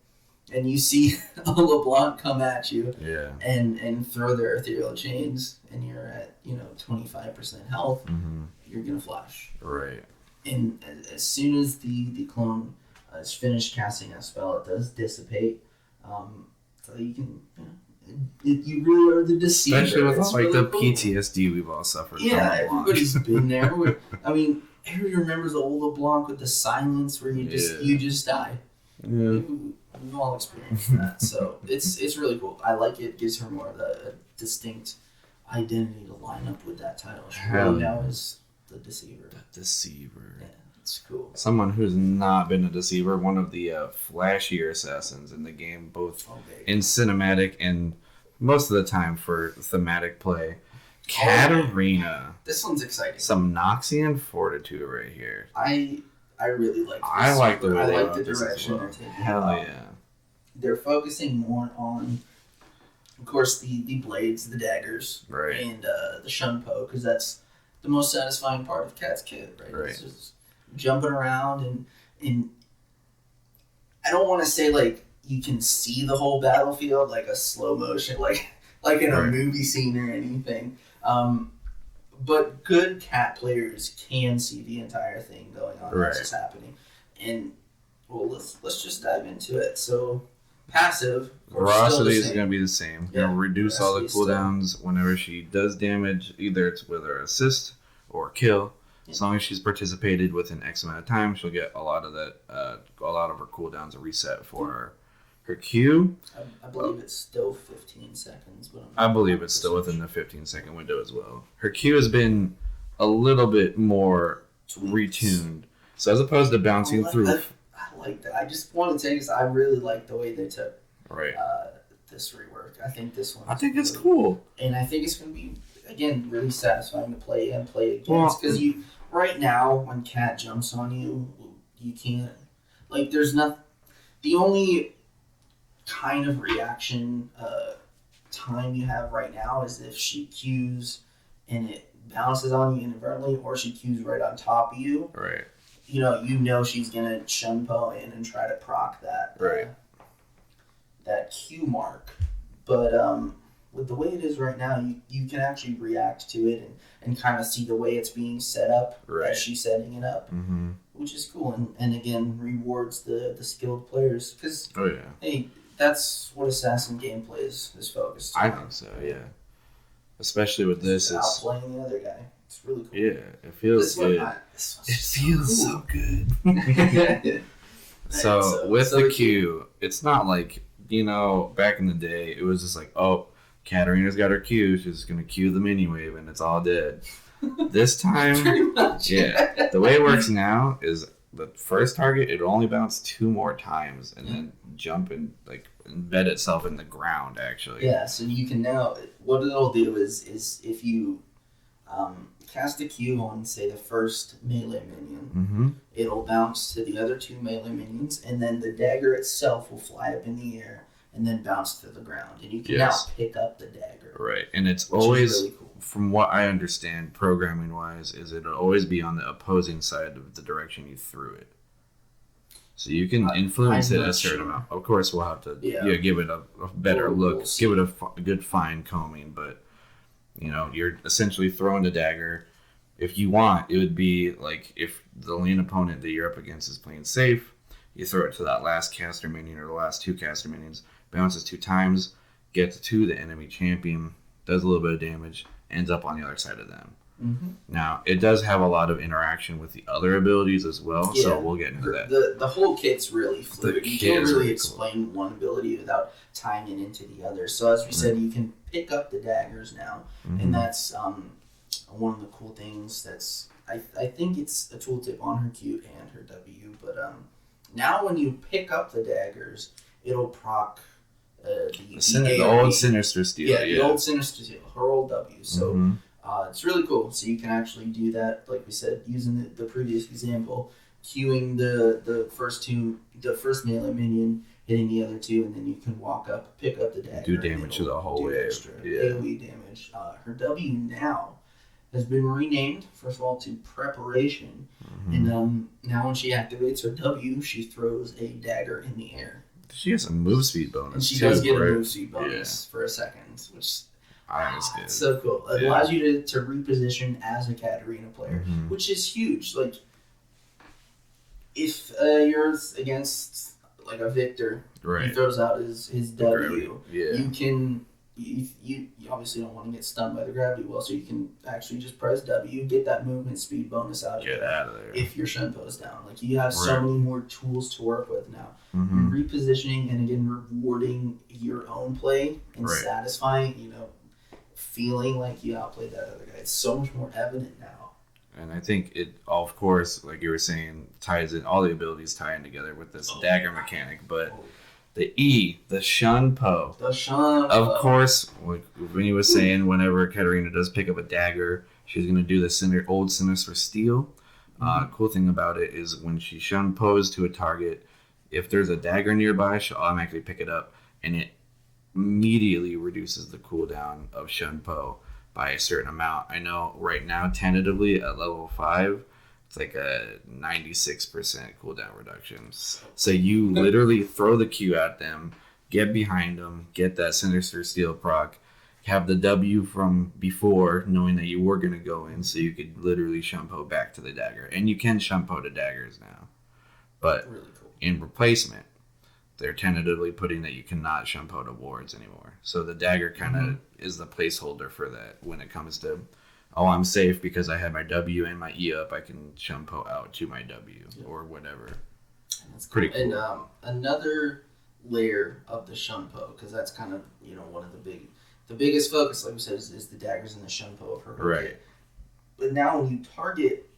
and you see a LeBlanc come at you and throw their ethereal chains and you're at 25% health, you're gonna flash. Right. And as soon as the clone is finished casting that spell, it does dissipate. So you can, you really are the deceiver. Especially with all, really the cool. PTSD we've all suffered. Yeah, everybody's been there. Everybody remembers the old LeBlanc with the silence where you just die. Yeah. We've all experienced that, so it's really cool. I like it. Gives her more of a distinct identity to line up with that title. She really now is the deceiver. The deceiver. Yeah. It's cool. Someone who's not been a deceiver, one of the flashier assassins in the game, both in cinematic and most of the time for thematic play. Katarina. This one's exciting. Some Noxian fortitude right here. I really like this. I like the way they like the direction they're taking. Hell yeah. They're focusing more on, of course, the blades, the daggers, right, and the shunpo, because that's the most satisfying part of Cat's kit, right? Right. It's just jumping around and I don't want to say like you can see the whole battlefield like a slow motion, like in a movie scene or anything. But good cat players can see the entire thing going on that's just happening. And well, let's just dive into it. So passive, Ferocity is going to be the same. Yeah, reduce all the cooldowns whenever she does damage. Either it's with her assist or kill. As long as she's participated within X amount of time, she'll get a lot of that. A lot of her cooldowns are reset for her Q. I believe it's still 15 seconds, but I believe it's still within the 15-second window as well. Her Q has been a little bit more retuned, so as opposed to bouncing through. I like that. I just want to take this. I really like the way they took this rework. I think this one. I think it's cool, and I think it's going to be again really satisfying to play against because you. Right now, when Cat jumps on you, you can't... Like, there's not... The only kind of reaction time you have right now is if she Qs and it bounces on you inadvertently, or she Qs right on top of you. Right. You know she's going to shunpo in and try to proc that that Q mark. But with the way it is right now, you can actually react to it and kind of see the way it's being set up as she's setting it up, which is cool. And again, rewards the skilled players. Because, hey, that's what Assassin gameplay is focused on. I think so, yeah. Especially with this. It's outplaying the other guy. It's really cool. Yeah, it feels good. It feels so good. So, with the Q, it's not like, back in the day, it was just like, oh, Katarina's got her Q, she's going to Q the mini wave, and it's all dead. This time, the way it works now is the first target, it'll only bounce 2 more times, and then jump and embed itself in the ground, actually. Yeah, so you can now, what it'll do is if you cast a Q on, say, the first melee minion, it'll bounce to the other 2 melee minions, and then the dagger itself will fly up in the air and then bounce to the ground. And you can now pick up the dagger. Right, and it's always, really cool. From what I understand, programming-wise, is it'll always be on the opposing side of the direction you threw it. So you can influence it a certain amount. Of course, we'll have to give it a better look, give it a good fine combing, but you're essentially throwing the dagger. If you want, it would be like if the lane opponent that you're up against is playing safe, you throw it to that last caster minion or the last 2 caster minions, bounces 2 times, gets to the enemy champion, does a little bit of damage, ends up on the other side of them. Now, it does have a lot of interaction with the other abilities as well, so we'll get into that. The whole kit's really fluid. You can't really explain one ability without tying it into the other. So as we said, you can pick up the daggers now, and that's one of the cool things. That's I think it's a tooltip on her Q and her W, but now when you pick up the daggers, it'll proc the old Sinister Steel. The old Sinister Steel, her old W. So It's really cool. So you can actually do that, like we said, using the previous example, queuing the first melee minion, hitting the other two, and then you can walk up, pick up the dagger, do damage to the whole wave. Extra AoE damage. Her W now has been renamed, first of all, to Preparation, and now when she activates her W, she throws a dagger in the air. She has a move speed bonus. And she does get a move speed bonus for a second, which is good. So cool. It allows you to reposition as a Katarina player, which is huge. Like, if you're against like a Victor, he throws out his W. You can you obviously don't want to get stunned by the gravity well, so you can actually just press W, get that movement speed bonus out of there. If your Shenpo's down, like you have so many more tools to work with now. Repositioning and again rewarding your own play and satisfying, feeling like you outplayed that other guy. It's so much more evident now. And I think it, of course, like you were saying, ties in, all the abilities tie in together with this dagger mechanic. But the E, the Shunpo. Of course, like Vinny was saying, whenever Katarina does pick up a dagger, she's going to do the old Sinister Steel. Cool thing about it is when she Shunpos to a target, if there's a dagger nearby, she'll automatically pick it up, and it immediately reduces the cooldown of Shunpo by a certain amount. I know right now, tentatively at level 5, it's like a 96% cooldown reduction. So you literally throw the Q at them, get behind them, get that Sinister Steel proc, have the W from before, knowing that you were going to go in, so you could literally Shunpo back to the dagger. And you can Shunpo to daggers now. But really cool. In replacement, they're tentatively putting that you cannot Shunpo to wards anymore. So the dagger kind of is the placeholder for that when it comes to, I'm safe because I have my W and my E up. I can Shunpo out to my W or whatever. That's pretty cool. And another layer of the Shunpo, because that's kind of, one of the biggest focus, like we said, is the daggers and the Shunpo of her. Right. But now when you target,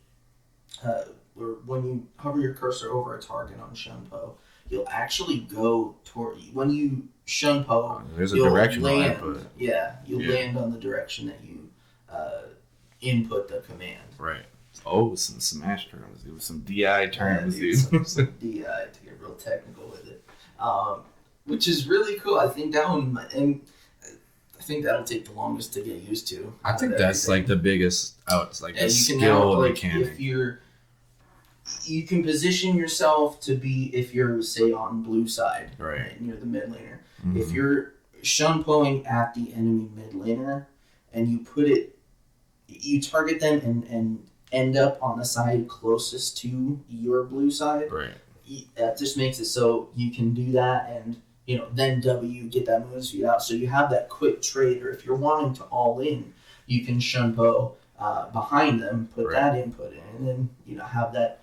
or when you hover your cursor over a target on Shunpo, you'll actually go toward, when you Shunpo, there's a direction land. You'll land on the direction that you input the command. Right. Oh, some smash terms. It was some DI terms, dude. Some DI to get real technical with it, which is really cool. I think that one, and I think that'll take the longest to get used to. I think that's like the biggest the skill mechanic. If you can position yourself to be, if you're, say, on blue side, right, and you're the mid laner. If you're Shunpoing at the enemy mid laner, and you target them and end up on the side closest to your blue side, right, that just makes it so you can do that, and then W, get that move speed out, so you have that quick trade. Or if you're wanting to all in, you can Shunpo behind them, put that input in, and then have that.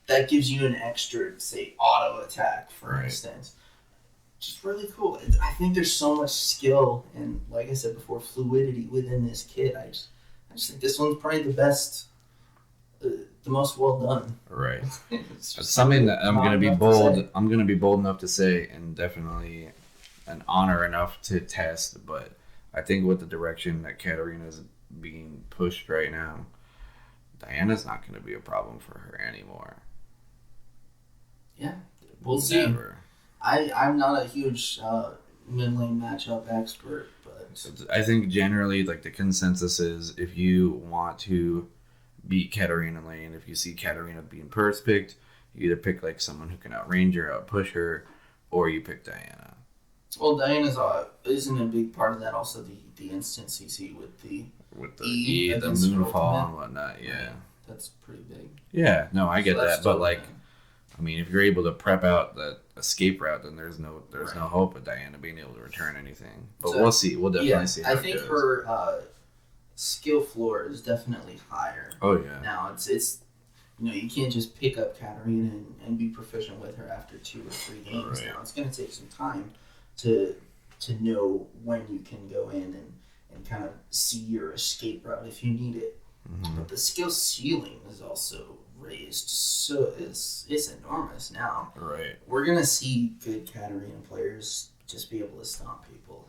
That gives you an extra, say, auto attack, for instance. Just really cool. I think there's so much skill and, like I said before, fluidity within this kit. I just think this one's probably the best, the most well done. Right. It's something that I'm going to be bold. I'm going to be bold enough to say, and definitely an honor enough to test. But I think with the direction that Katarina is being pushed right now, Diana's not going to be a problem for her anymore. Yeah, we'll see. I'm not a huge mid lane matchup expert, but I think generally, like, the consensus is, if you want to beat Katarina lane, if you see Katarina being purse picked, you either pick like someone who can outrange her, outpush her, or you pick Diana. Well, Diana's isn't a big part of that. Also, the instant CC with the E, the moonfall and whatnot. Yeah, that's pretty big. Yeah, no, I get that, but like. I mean, if you're able to prep out that escape route, then there's no hope of Diana being able to return anything. But we'll see. We'll definitely see. I think her skill floor is definitely higher. Oh yeah. Now it's you can't just pick up Katarina and be proficient with her after 2 or 3 games. Now it's going to take some time to know when you can go in and kind of see your escape route if you need it. But the skill ceiling is also raised, so it's enormous now. Right. We're gonna see good Katarina players just be able to stomp people.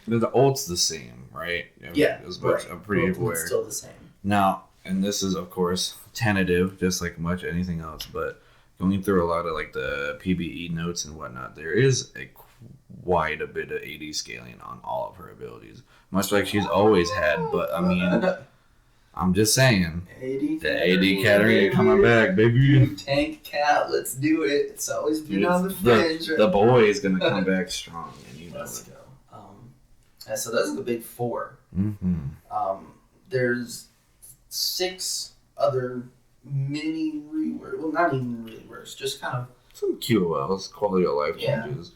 The ult's the same, right? Yeah, as much. right. I'm pretty Ultimate's aware. still the same. Now, and this is of course tentative, just like much anything else. But going through a lot of like the PBE notes and whatnot, there is quite a bit of AD scaling on all of her abilities, much like she's always had. But I mean, I'm just saying, the AD Katarina coming back, baby. Tank Cat, let's do it. It's always been on the fringe. The boy is gonna come back strong, and you know Let's it. go. So those are the big four. Mm-hmm. There's 6 other mini reworks. Well, not even reworks, just kind of Some QOLs, quality of life changes.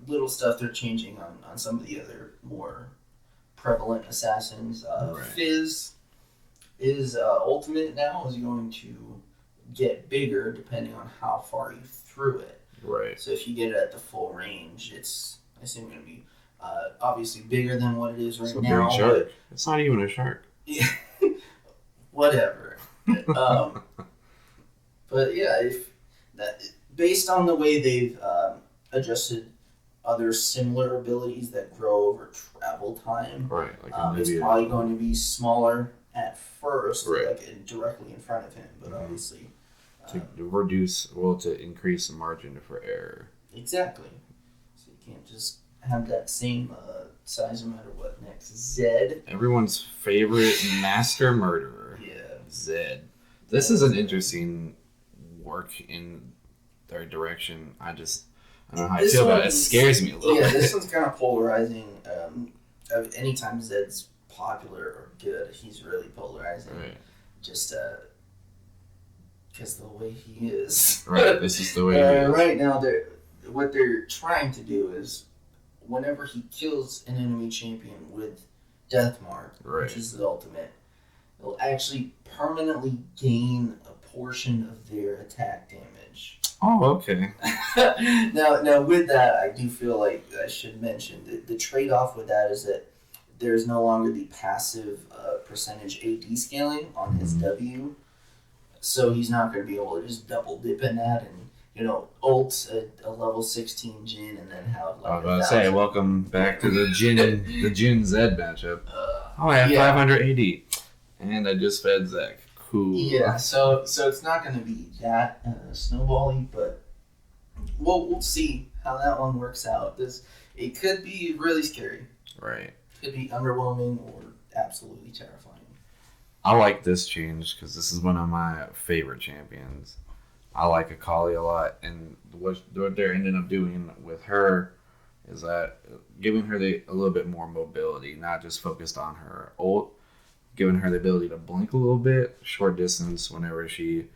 Little stuff they're changing on some of the other more prevalent assassins. Right. Fizz is ultimate now is going to get bigger depending on how far you threw it. Right. So if you get it at the full range, it's I assume going to be obviously bigger than what it is right now. Big shark. It's not even a shark. Whatever. But yeah, if that based on the way they've adjusted other similar abilities that grow over travel time, Right. it's probably going to be smaller at first, right. like directly in front of him. But obviously, to increase the margin for error. Exactly. So you can't just have that same size no matter what next. Zed. Everyone's favorite master murderer. Yeah. Zed. This is an interesting work in their direction. I don't know how I feel about it. It scares me a little bit. Yeah, this one's kind of polarizing. Anytime Zed's popular or good, he's really polarizing. Right. Just because the way he is. Right, this is the way he is. Right now, what they're trying to do is whenever he kills an enemy champion with Deathmark, which is the ultimate, they'll actually permanently gain a portion of their attack damage. Oh, okay. Now, with that, I do feel like I should mention that the trade-off with that is that there's no longer the passive percentage AD scaling on his W, so he's not going to be able to just double dip in that and ult a level 16 Jhin and then have like. I was about to say, welcome back to the Jhin Zed matchup. I have 500 AD, and I just fed Zach. Cool. Yeah, so it's not going to be that snowbally, but we'll see how that one works out. It could be really scary. Right. It could be underwhelming or absolutely terrifying. I like this change because this is one of my favorite champions. I like Akali a lot, and what they're ending up doing with her is that giving her a little bit more mobility, not just focused on her ult, giving her the ability to blink a little bit, short distance whenever she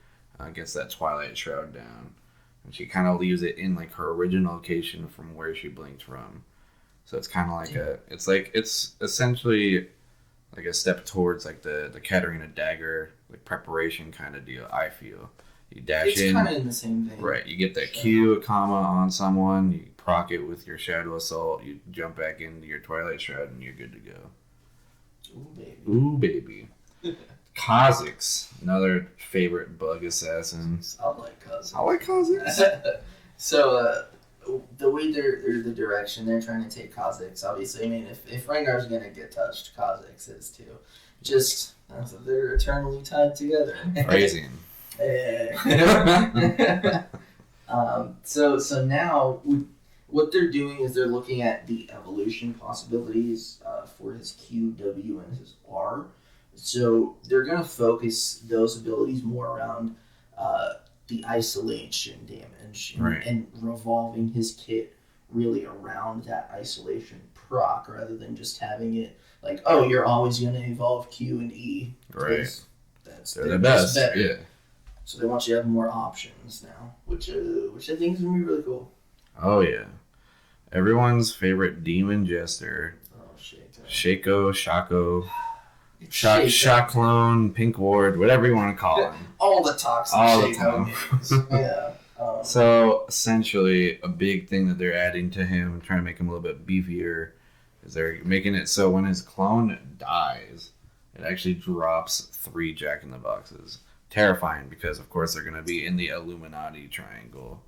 gets that Twilight Shroud down. And she kind of leaves it in like her original location from where she blinked from. So it's kind of like it's essentially like a step towards like the Katarina dagger, like preparation kind of deal, I feel. You dash in. It's kind of in the same vein. Right. You get that Q, a comma on someone, you proc it with your Shadow Assault, you jump back into your Twilight Shroud, and you're good to go. Ooh, baby. Kha'Zix, another favorite bug assassin. I like Kha'Zix. So, the way the direction they're trying to take Kha'Zix, obviously, I mean, if Rengar's going to get touched, Kha'Zix is too. Just, they're eternally tied together. Phrasing. So now what they're doing is they're looking at the evolution possibilities for his Q, W, and his R. So they're going to focus those abilities more around the isolation damage and revolving his kit really around that isolation proc rather than just having it like, oh, you're always going to evolve Q and E. Right. They're the best. Better. Yeah. So they want you to have more options now, which I think is going to be really cool. Oh, yeah. Everyone's favorite demon jester. Oh, Shaco, Shocklone, Pink Ward, whatever you want to call him. All the toxic Shaco. Yeah. So, essentially, a big thing that they're adding to him, trying to make him a little bit beefier, is they're making it so when his clone dies, it actually drops 3 Jack-in-the-Boxes. Terrifying because, of course, they're going to be in the Illuminati triangle.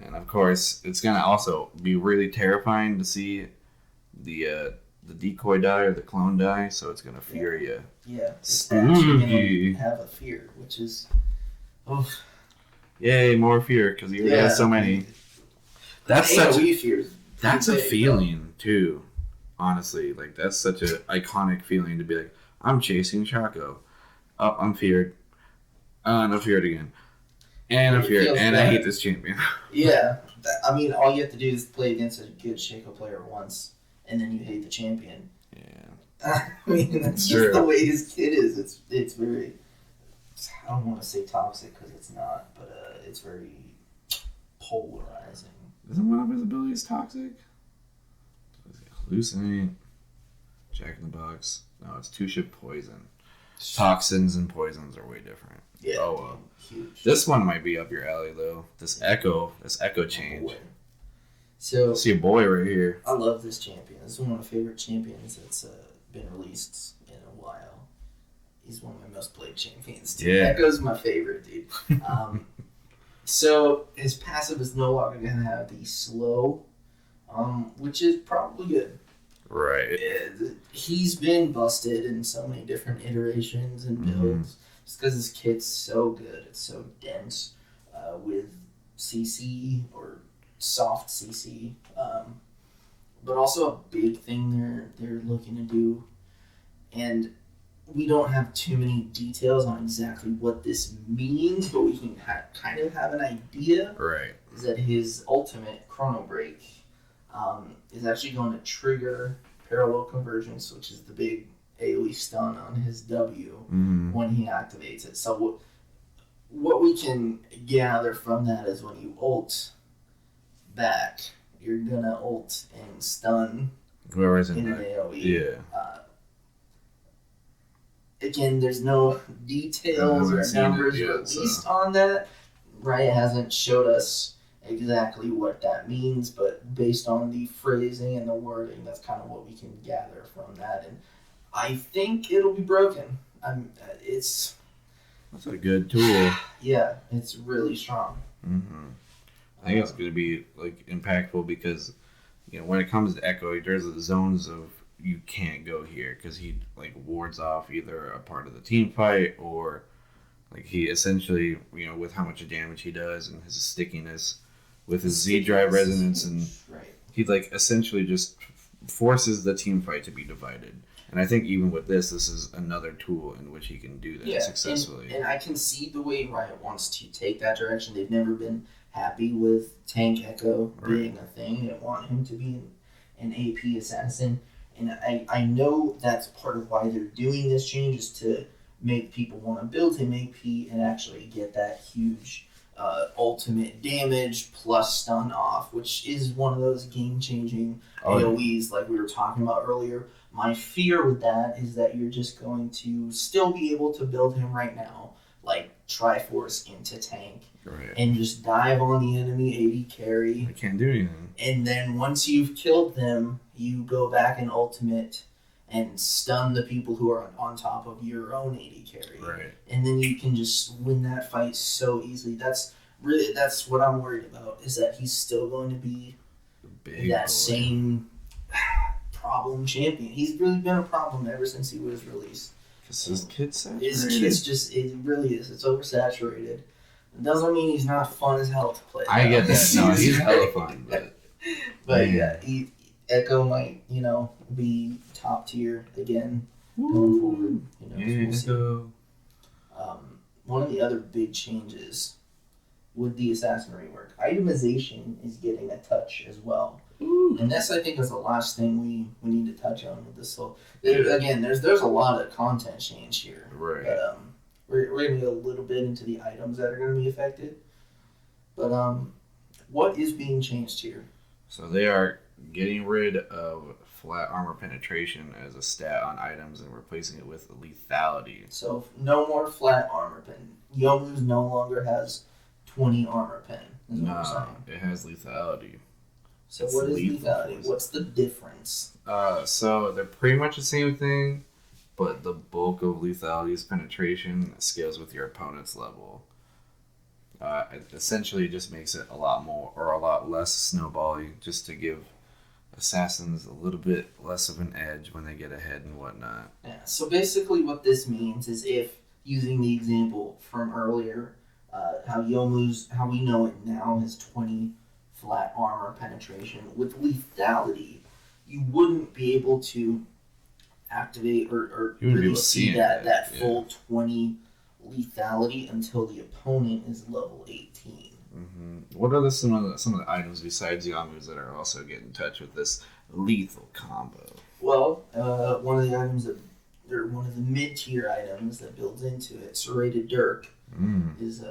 And of course, it's gonna also be really terrifying to see the decoy die or the clone die. So it's gonna fear you. Yeah, it's actually gonna have a fear, which is, yay, more fear because he already has so many. That's a feeling too. Honestly, like that's such an iconic feeling to be like, I'm chasing Shaco. Oh, I'm feared. And I'm feared again. And I'm feared. And I hate this champion. Yeah. I mean, all you have to do is play against a good Shaco player once, and then you hate the champion. Yeah. I mean, that's just the way his kid is. It's very... I don't want to say toxic, because it's not, but it's very polarizing. Isn't one of his abilities toxic? Hallucinate. Jack in the Box. No, it's two-ship poison. Toxins and poisons are way different. Yeah. Oh, well. Huge. This one might be up your alley, though. This Ekko change. So, see a boy right here. I love this champion. This is one of my favorite champions that's been released in a while. He's one of my most played champions, too. Yeah. Ekko's my favorite, dude. So, his passive is no longer going to have the slow, which is probably good. Right. He's been busted in so many different iterations and builds just because his kit's so good. It's so dense with CC or soft CC. But also a big thing they're looking to do. And we don't have too many details on exactly what this means, but we can kind of have an idea. Right. Is that his ultimate Chrono Break is actually going to trigger parallel convergence, which is the big AoE stun on his W when he activates it. So what we can gather from that is when you ult back, you're going to ult and stun whoever's in an AoE. Yeah. Again, there's no details or numbers released on that. Riot hasn't showed us exactly what that means, but based on the phrasing and the wording, that's kind of what we can gather from that. And I think it'll be broken. That's a good tool. Yeah, it's really strong. I think it's going to be like impactful because, when it comes to Ekko, there's zones of you can't go here because he like wards off either a part of the team fight or like he essentially, with how much damage he does and his stickiness with his Z drive resonance, and he like essentially just forces the team fight to be divided. And I think even with this is another tool in which he can do that successfully. And I can see the way Riot wants to take that direction. They've never been happy with tank Ekko being a thing. They want him to be an AP assassin. And I know that's part of why they're doing this change is to make people want to build him AP and actually get that huge ultimate damage plus stun off, which is one of those game-changing AoEs like we were talking about earlier. My fear with that is that you're just going to still be able to build him right now, like Triforce into tank, and just dive on the enemy AD carry. I can't do anything. And then once you've killed them, you go back and ultimate and stun the people who are on top of your own AD carry. Right. And then you can just win that fight so easily. That's what I'm worried about, is that he's still going to be same problem champion. He's really been a problem ever since he was released. Because his kit's saturated. His kit's just, it really is. It's oversaturated. It doesn't mean he's not fun as hell to play. I get that. No, he's hella fun. But yeah, Ekko might, be top tier again going forward. We'll see. One of the other big changes with the Assassin Rework, itemization is getting a touch as well. And this, I think, is the last thing we need to touch on with this whole... Again, there's a lot of content change here. Right. But we're going to get a little bit into the items that are going to be affected. But what is being changed here? So they are getting rid of flat armor penetration as a stat on items and replacing it with lethality. So no more flat armor pen. Youmuu no longer has 20 armor pen. Is what we're saying. It has lethality. So what is lethality? What's the difference? So they're pretty much the same thing, but the bulk of lethality is penetration. Scales with your opponent's level. It essentially just makes it a lot more or a lot less snowballing, just to give assassins a little bit less of an edge when they get ahead and whatnot. Yeah. So basically, what this means is, if using the example from earlier, how Youmuu's, how we know it now, has 20 flat armor penetration with lethality, you wouldn't be able to activate or really see that full 20 lethality until the opponent is level 18. Mm-hmm. What are some of the items besides Youmuu's that are also getting in touch with this lethal combo? Well, one of the items that, or one of the mid-tier items that builds into it, Serrated Dirk, is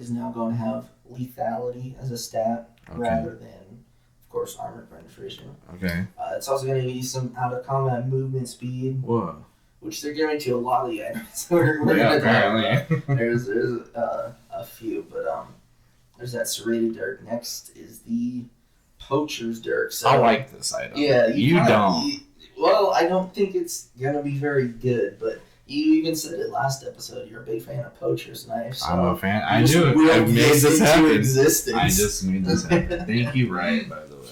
now going to have lethality as a stat rather than, of course, armor penetration. Okay. It's also going to give you some out-of-combat movement speed. Whoa. Which they're giving to a lot of the items. Apparently. There's a few, but there's that Serrated Dirk. Next is the Poacher's Dirk. So, I like this item. Yeah, you don't. Well, I don't think it's gonna be very good, but you even said it last episode. You're a big fan of Poacher's Knife. So I'm a fan. I knew it. I made this happen. Existence. I just made this happen. Thank you, Ryan, by the way.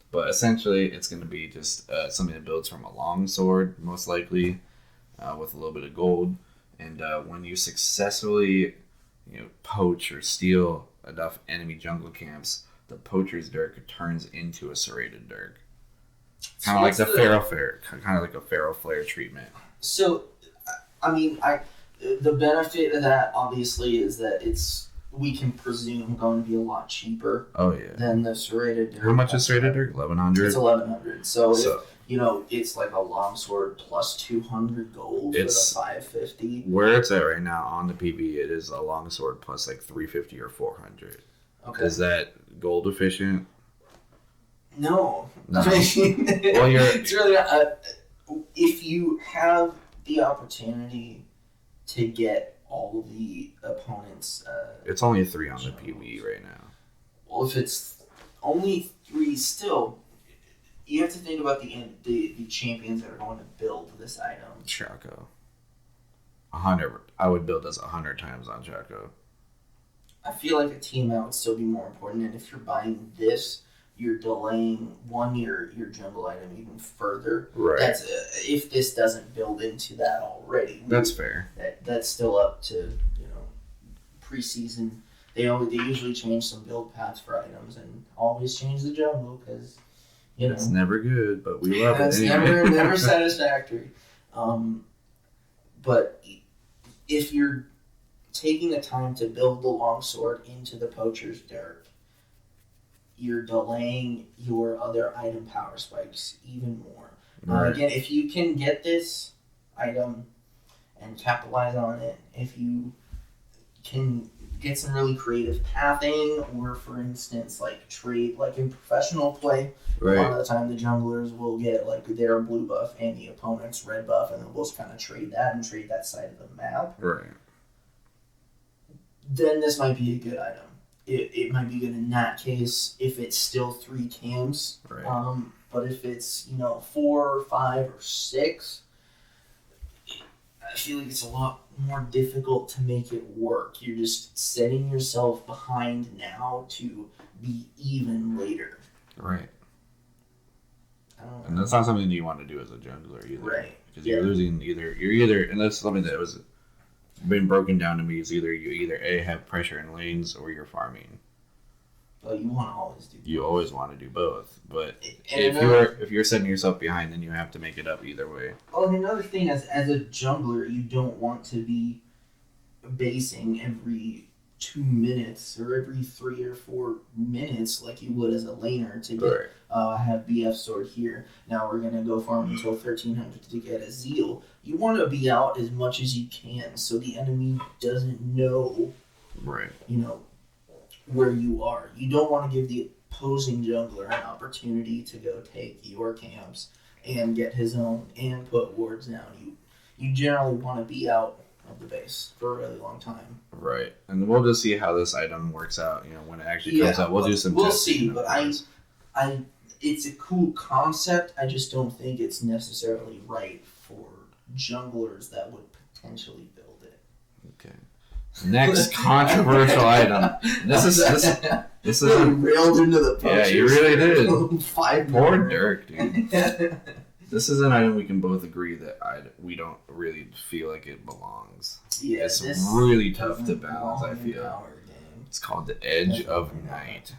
But essentially, it's going to be just something that builds from a longsword, most likely, with a little bit of gold. And when you successfully, poach or steal enough enemy jungle camps, the Poacher's Dirk turns into a Serrated Dirk. Kind of like the Pharaoh Flare, kind of like a Pharaoh Flare treatment. So, I mean, the benefit of that obviously is that we can presume going to be a lot cheaper. Oh yeah. Than the Serrated Dirk. How much is Serrated Dirk? 1,100. It's 1,100. So if, it's like a longsword plus 200 gold for the 550. Where it's at right now on the PB, it is a longsword plus like 350 or 400. Okay. Is that gold efficient? No. Well, it's really not. If you have the opportunity to get all of the opponents, it's only 3 on the PB right now. Well, if it's only 3, still, you have to think about the champions that are going to build this item. Shaco. 100. I would build this 100 times on Shaco. I feel like a team out would still be more important, and if you're buying this, you're delaying your jungle item even further. Right. That's if this doesn't build into that already. That's fair. That's still up to preseason. They usually change some build paths for items and always change the jungle because it's never good, but we love it. It's never satisfactory. But if you're taking the time to build the longsword into the Poacher's Dirk, you're delaying your other item power spikes even more. Right. Again, if you can get this item and capitalize on it, if you can get some really creative pathing, or for instance, trade, in professional play, right. A lot of the time the junglers will get their blue buff and the opponent's red buff, and they'll both kind of trade that side of the map. Right. Then this might be a good item. It might be good in that case if it's still 3 cams. Right. But if it's 4 or 5 or 6, I feel like it's a lot more difficult to make it work. You're just setting yourself behind now to be even later. Right. And that's not something you want to do as a jungler either. Right. Because you're losing and that's something that was been broken down to me, is you A, have pressure in lanes, or you're farming. Well, you want to always do both. You always want to do both, but if you're setting yourself behind, then you have to make it up either way. Oh, and another thing, as a jungler, you don't want to be basing every 2 minutes or every 3 or 4 minutes like you would as a laner to get. Right. I have BF sword here. Now we're gonna go farm until 1300 to get a zeal. You want to be out as much as you can, so the enemy doesn't know. Right. Where you are. You don't want to give the opposing jungler an opportunity to go take your camps and get his own and put wards down. You generally want to be out of the base for a really long time. Right. And we'll just see how this item works out, when it actually comes out. We'll do some testing. We'll see, but it's a cool concept. I just don't think it's necessarily right for junglers that would potentially build it. Okay. Next controversial item. This is really railed into the Poacher. Yeah, you really did. 5 Poor Dirk, dude. This is an item we can both agree that we don't really feel like it belongs. Yeah, it's really tough to balance, I feel. It's called the Edge of Night.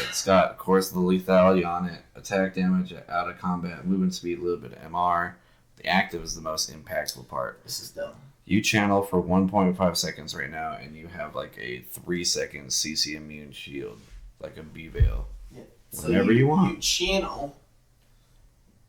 It's got, of course, the lethality on it, attack damage, out of combat, movement speed, a little bit of MR. The active is the most impactful part. This is dumb. You channel for 1.5 seconds right now, and you have like a 3-second CC immune shield, like a B-Veil. Yeah. Whenever you want. You channel,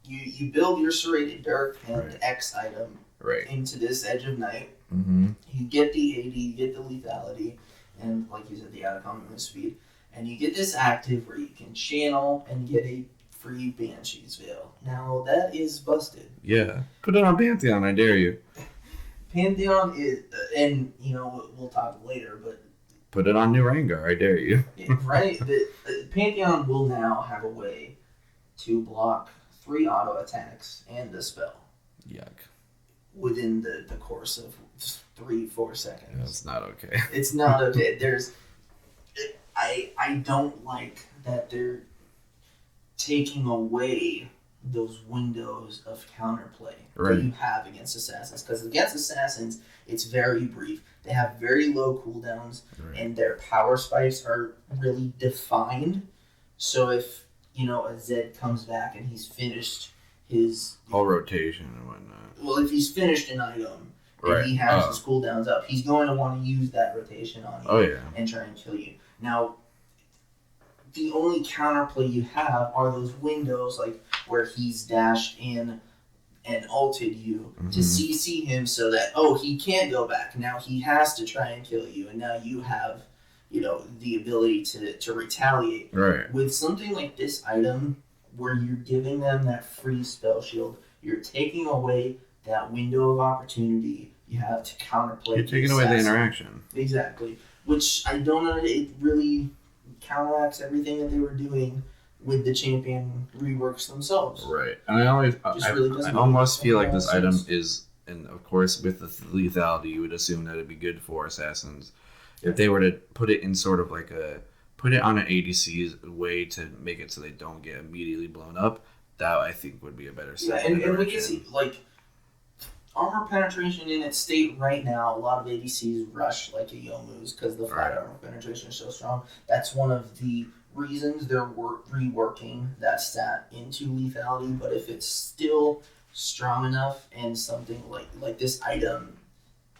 you build your Serrated Dirk and Right. X item Right. into this Edge of Night. Mm-hmm. You get the AD, you get the lethality, and like you said, the out of combat speed. And you get this active where you can channel and get a free Banshee's Veil. Now, that is busted. Yeah. Put it on Pantheon, I dare you. Pantheon is, and you know, we'll talk later, but... Put it on new Rengar, I dare you. Right? Pantheon will now have a way to block 3 auto attacks and a spell. Yuck. Within the course of 3-4 seconds. That's not okay. It's not okay. I don't like that they're taking away those windows of counterplay that you have against assassins. Because against assassins, it's very brief. They have very low cooldowns, and their power spikes are really defined. So if, you know, a Zed comes back and he's finished his... whole rotation and whatnot. Well, if he's finished an item and he has his cooldowns up, he's going to want to use that rotation on you and try and kill you. Now, the only counterplay you have are those windows, like where he's dashed in and ulted you to CC him so that, he can't go back. Now he has to try and kill you, and now you have, you know, the ability to retaliate. Right. With something like this item, where you're giving them that free spell shield, you're taking away that window of opportunity you have to counterplay. You're taking away the interaction. Exactly. Which I don't know, it really counteracts everything that they were doing with the champion reworks themselves. Right. And I almost feel like this item is, and of course with the lethality, you would assume that it'd be good for assassins. If they were to put it in sort of like put it on an ADC's way to make it so they don't get immediately blown up, that I think would be a better set. Yeah, and we can see, like, armor penetration in its state right now, a lot of ADCs rush like a Youmuu's because the flat armor penetration is so strong. That's one of the reasons they're reworking that stat into lethality, but if it's still strong enough and something like this item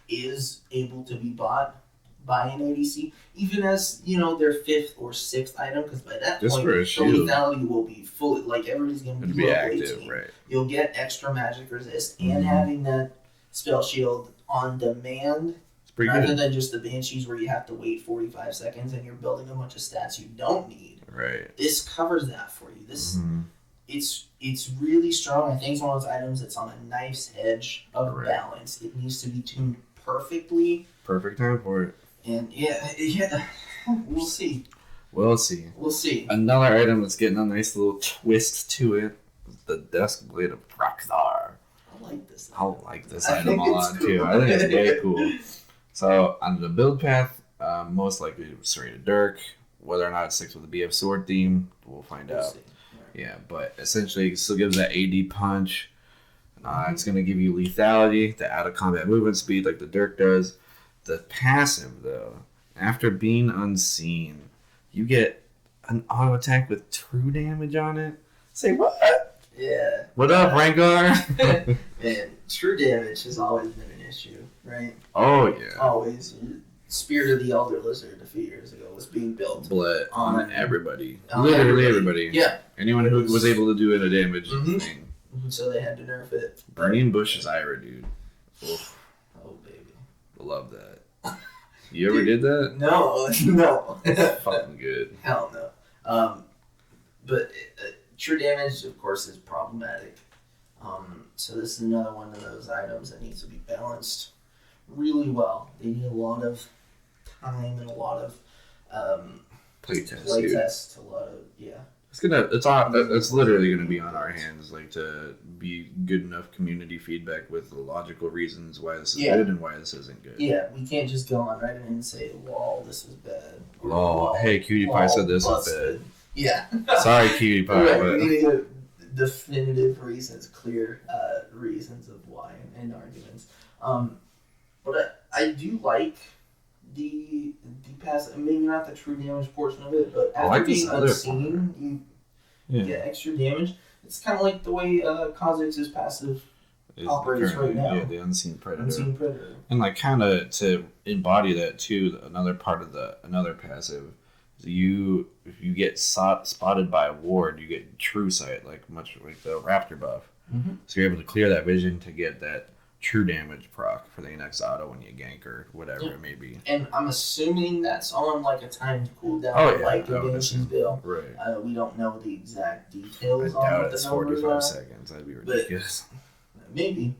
is able to be bought by an ADC, even as, you know, their 5th or 6th item, because by that point, the lethality will be fully, like, everybody's going to be active, 18. Right. You'll get extra magic resist, and having that spell shield on demand, rather than just the Banshees where you have to wait 45 seconds and you're building a bunch of stats you don't need. Right. This covers that for you. This it's really strong. I think it's one of those items that's on a nice edge of balance. It needs to be tuned perfectly. Perfect time for it. And we'll see. We'll see. Another item that's getting a nice little twist to it is the Duskblade of Proxar. I like this item a lot too. I think it's very cool. So on the build path, most likely to Serrated Dirk. Whether or not it sticks with the BF sword theme, we'll find out. Yeah, but essentially it still gives that AD punch. It's going to give you lethality, the out of combat movement speed like the Dirk does. The passive, though, after being unseen, you get an auto attack with true damage on it. Say what? Yeah. What up, Rengar? Man, true damage has always been an issue, right? Oh, yeah. Always. Spirit of the Elder Lizard a few years ago was being built. On everybody. Literally everybody. Yeah. Anyone who was able to do a damage thing. So they had to nerf it. Burning Bush's Ira, dude. Oof. Oh, baby. Love that. You ever did that? No. It's fucking good. Hell no. But true damage, of course, is problematic. So this is another one of those items that needs to be balanced really well. They need a lot of time and a lot of playtest, a lot of It's literally gonna be on our hands, like to be good enough community feedback with logical reasons why this is good and why this isn't good. Yeah, we can't just go on Reddit and say, "Lol, this is bad." Lol, hey, Cutie Pie said this busted. is bad. Yeah. Sorry, Cutie Pie. Right, but... we need definitive reasons, clear reasons of why and arguments. But I do like the pass, maybe not the true damage portion of it, but after being unseen, you get extra damage. It's kind of like the way Kha'Zix's passive operates right now. Yeah, the Unseen Predator. Unseen Predator. And like kind of to embody that too, another part of another passive is if you get spotted by a ward, you get True Sight, like much like the Raptor buff. Mm-hmm. So you're able to clear that vision to get that true damage proc for the next auto when you gank or whatever it may be. And I'm assuming that's on like a timed cooldown, like a Genshin's bill. Right. We don't know the exact details I on doubt what it's the numbers 45 are, seconds. That'd be ridiculous. Maybe.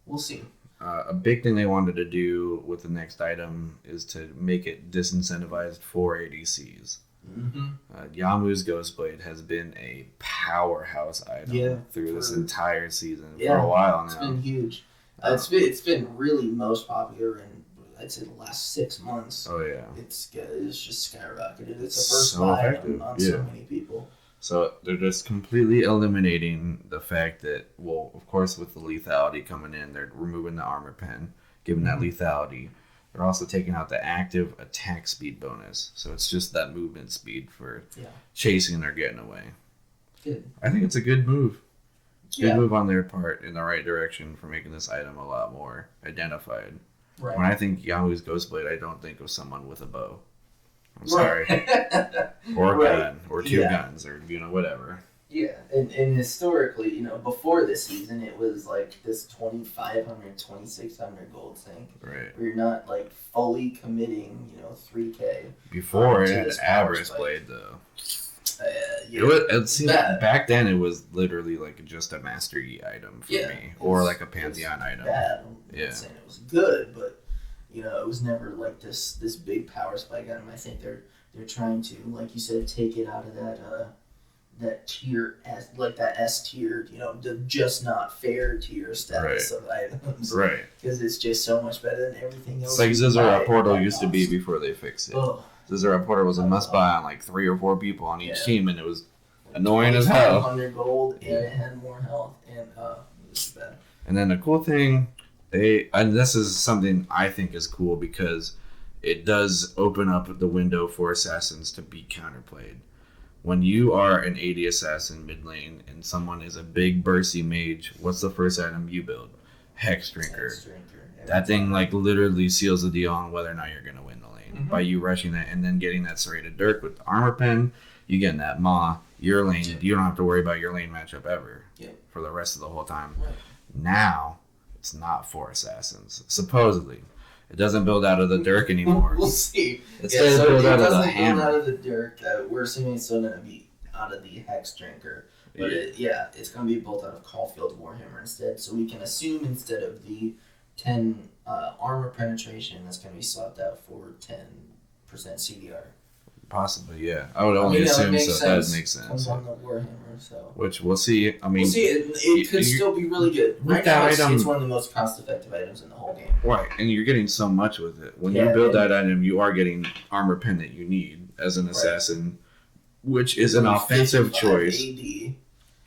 We'll see. A big thing they wanted to do with the next item is to make it disincentivized for ADCs. Mm-hmm. Youmuu's Ghostblade has been a powerhouse item through this entire season for a while now. It's been huge. It's been really most popular in, I'd say, the last 6 months. Oh yeah, it's just skyrocketed. It's the first buy on so many people. So they're just completely eliminating the fact that, well, of course, with the lethality coming in, they're removing the armor pen, giving that lethality. They're also taking out the active attack speed bonus. So it's just that movement speed for chasing or getting away. Good. I think it's a good move. Good move on their part in the right direction for making this item a lot more identified. Right. When I think Youmuu's Ghostblade, I don't think of someone with a bow. I'm sorry. Or a gun, or two guns, or, whatever. Yeah, and historically, before this season, it was like this 2,500, 2,600 gold sink. Right. Where you're not, like, fully committing, 3K. Before it had Avarice Blade, though. It seemed back then it was literally like just a Master Yi item for me, or like a Pantheon item. Bad. I'm not saying it was good, but it was never like this big power spike item. I think they're trying to, like you said, take it out of that tier S, like that S tier, the just not fair tier status of items. Right. Because it's just so much better than everything else. It's like Zizora Portal used to be before they fixed it. Oh. Zizora Portal was a must-buy on like 3 or 4 people on each team, and it was annoying as hell. 100 gold, and it had more health, and it was bad. And then the cool thing, and this is something I think is cool because it does open up the window for assassins to be counterplayed. When you are an AD assassin mid lane and someone is a big bursty mage, what's the first item you build? Hex Drinker. That thing like literally seals the deal on whether or not you're going to win the lane by you rushing that and then getting that serrated dirk with the armor pen. You getting that Maw, your lane. You don't have to worry about your lane matchup ever for the rest of the whole time. Right. Now, it's not for assassins. Supposedly. It doesn't build out of the dirk anymore. We'll see. It's going to build out of the hammer. Out of the dirk. We're assuming it's still going to be out of the Hex Drinker. But it's going to be built out of Caulfield Warhammer instead. So we can assume instead of the 10 armor penetration, that's going to be swapped out for 10% CDR. Possibly, yeah. I would only assume so. That does make sense. Comes on the Warhammer, so. Which we'll see. I mean, we'll see. It could still be really good. Right now, it's one of the most cost-effective items in the whole game. Right, and you're getting so much with it. When you build that item, you are getting armor pen that you need as an assassin, which is an offensive choice. AD.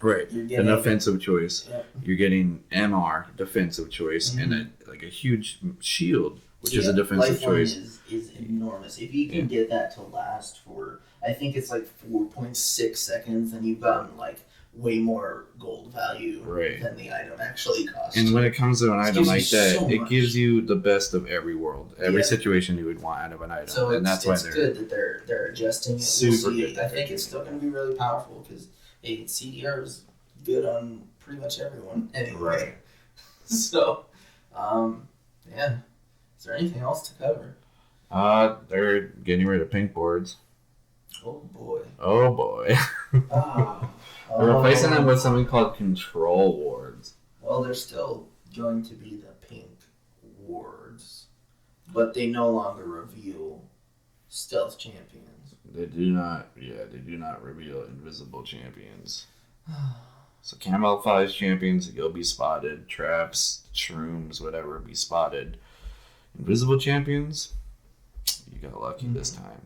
Right, an offensive choice. Yep. You're getting MR, defensive choice, and a huge shield, which is a defensive choice. Is enormous. If you can get that to last for, I think it's like 4.6 seconds, then you've gotten like way more gold value than the item actually costs. And when it comes to an item like that, it gives you the best of every world, every situation you would want out of an item. So and that's why it's good that they're adjusting it. Super good. I think it's still going to be really powerful because CDR is good on pretty much everyone anyway. Right. So, is there anything else to cover? They're getting rid of pink boards. Oh boy. They're replacing them with something called control wards. Well, they're still going to be the pink wards, but they no longer reveal stealth champions. They do not reveal invisible champions. So camouflage champions, you'll be spotted. Traps, shrooms, whatever, be spotted. Invisible champions, you got lucky this time.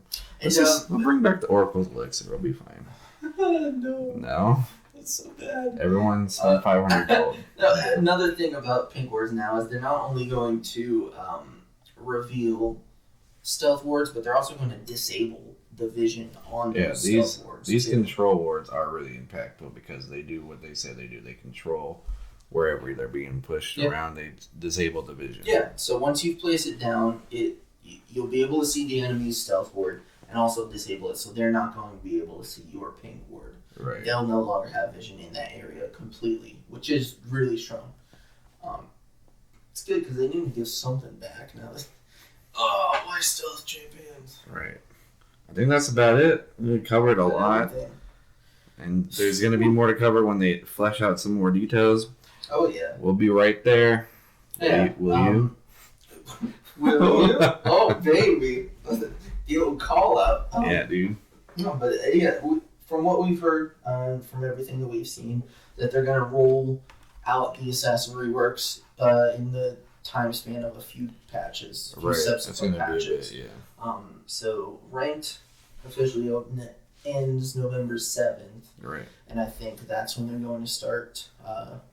We'll bring back the Oracle's Elixir. It'll be fine. No? That's so bad. Everyone's 500 gold. Another thing about Pink Wards now is they're not only going to reveal stealth wards, but they're also going to disable the vision on those stealth wards. These control wards are really impactful because they do what they say they do. They control wherever they're being pushed around. They disable the vision. Yeah, so once you place it down, you'll be able to see the enemy's stealth ward and also disable it, so they're not going to be able to see your Pink ward. Right. They'll no longer have vision in that area completely, which is really strong. It's good because they need to give something back now. Why stealth champions? Right. I think that's about it. We covered a lot. And there's going to be more to cover when they flesh out some more details. Oh, yeah. We'll be right there. Yeah. Will you? Will you? Oh, baby. The old call out. Yeah, dude. No, but from what we've heard, from everything that we've seen, that they're going to roll out the Assassin Reworks in the time span of a few patches. A few subsequent patches. Be a bit, So ranked officially ends November 7th. Right. And I think that's when they're going to start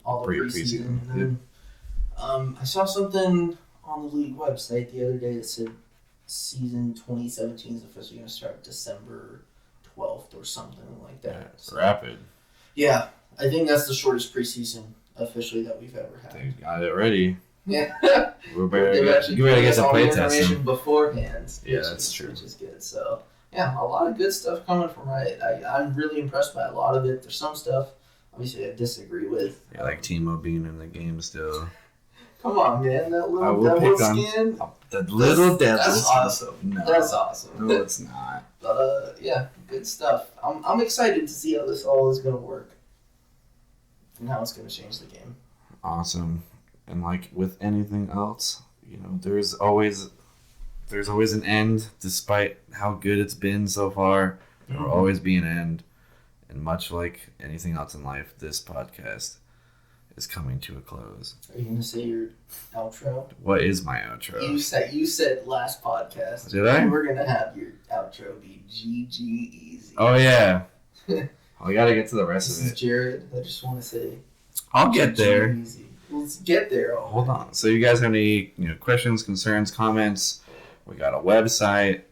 all the preseason. And then, I saw something on the league website the other day that said season 2017 is officially going to start December 12th or something like that. Yeah, so, rapid. Yeah, I think that's the shortest preseason officially that we've ever had. They got it ready. Yeah. We're better to get some play testing beforehand. Yeah, that's true. Which is good. So, yeah, a lot of good stuff coming from Riot. I'm really impressed by a lot of it. There's some stuff, obviously, I disagree with. Yeah, like Teemo being in the game still. Come on, man. That little devil skin. That little devil skin. That's awesome. No. That's awesome. No, it's not. But, yeah, good stuff. I'm excited to see how this all is going to work. And how it's going to change the game. Awesome. And like with anything else, there's always an end. Despite how good it's been so far, there will always be an end. And much like anything else in life, this podcast is coming to a close. Are you going to say your outro? What is my outro? You said last podcast. Did I? You were going to have your outro be GG Easy. Oh, yeah. I got to get to the rest of it. This is Jared. I just want to say. I'll get there. Easy. Let's get there. Already. Hold on. So you guys have any questions, concerns, comments? We got a website.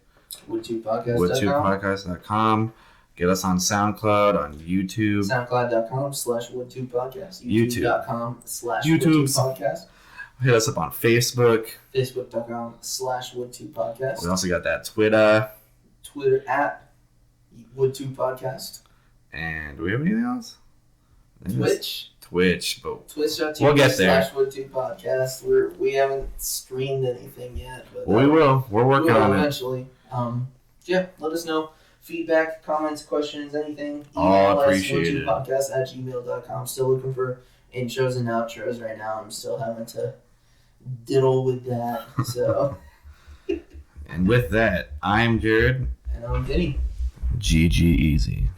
Wood2podcast.com. Get us on SoundCloud, on YouTube. SoundCloud.com/Wood2podcast. YouTube.com/Wood2podcast. Hit us up on Facebook. Facebook.com/Wood2podcast. We also got that Twitter. Twitter @Wood2podcast. And do we have anything else? Twitch, but Twitch.tv we'll get there. /Wood2podcast. We haven't streamed anything yet, but we will. We're working on eventually. Yeah, let us know. Feedback, comments, questions, anything. All appreciated. Wood2podcast@gmail.com. Still looking for intros and outros right now. I'm still having to diddle with that. So. And with that, I'm Jared. And I'm Vinny. GG Easy.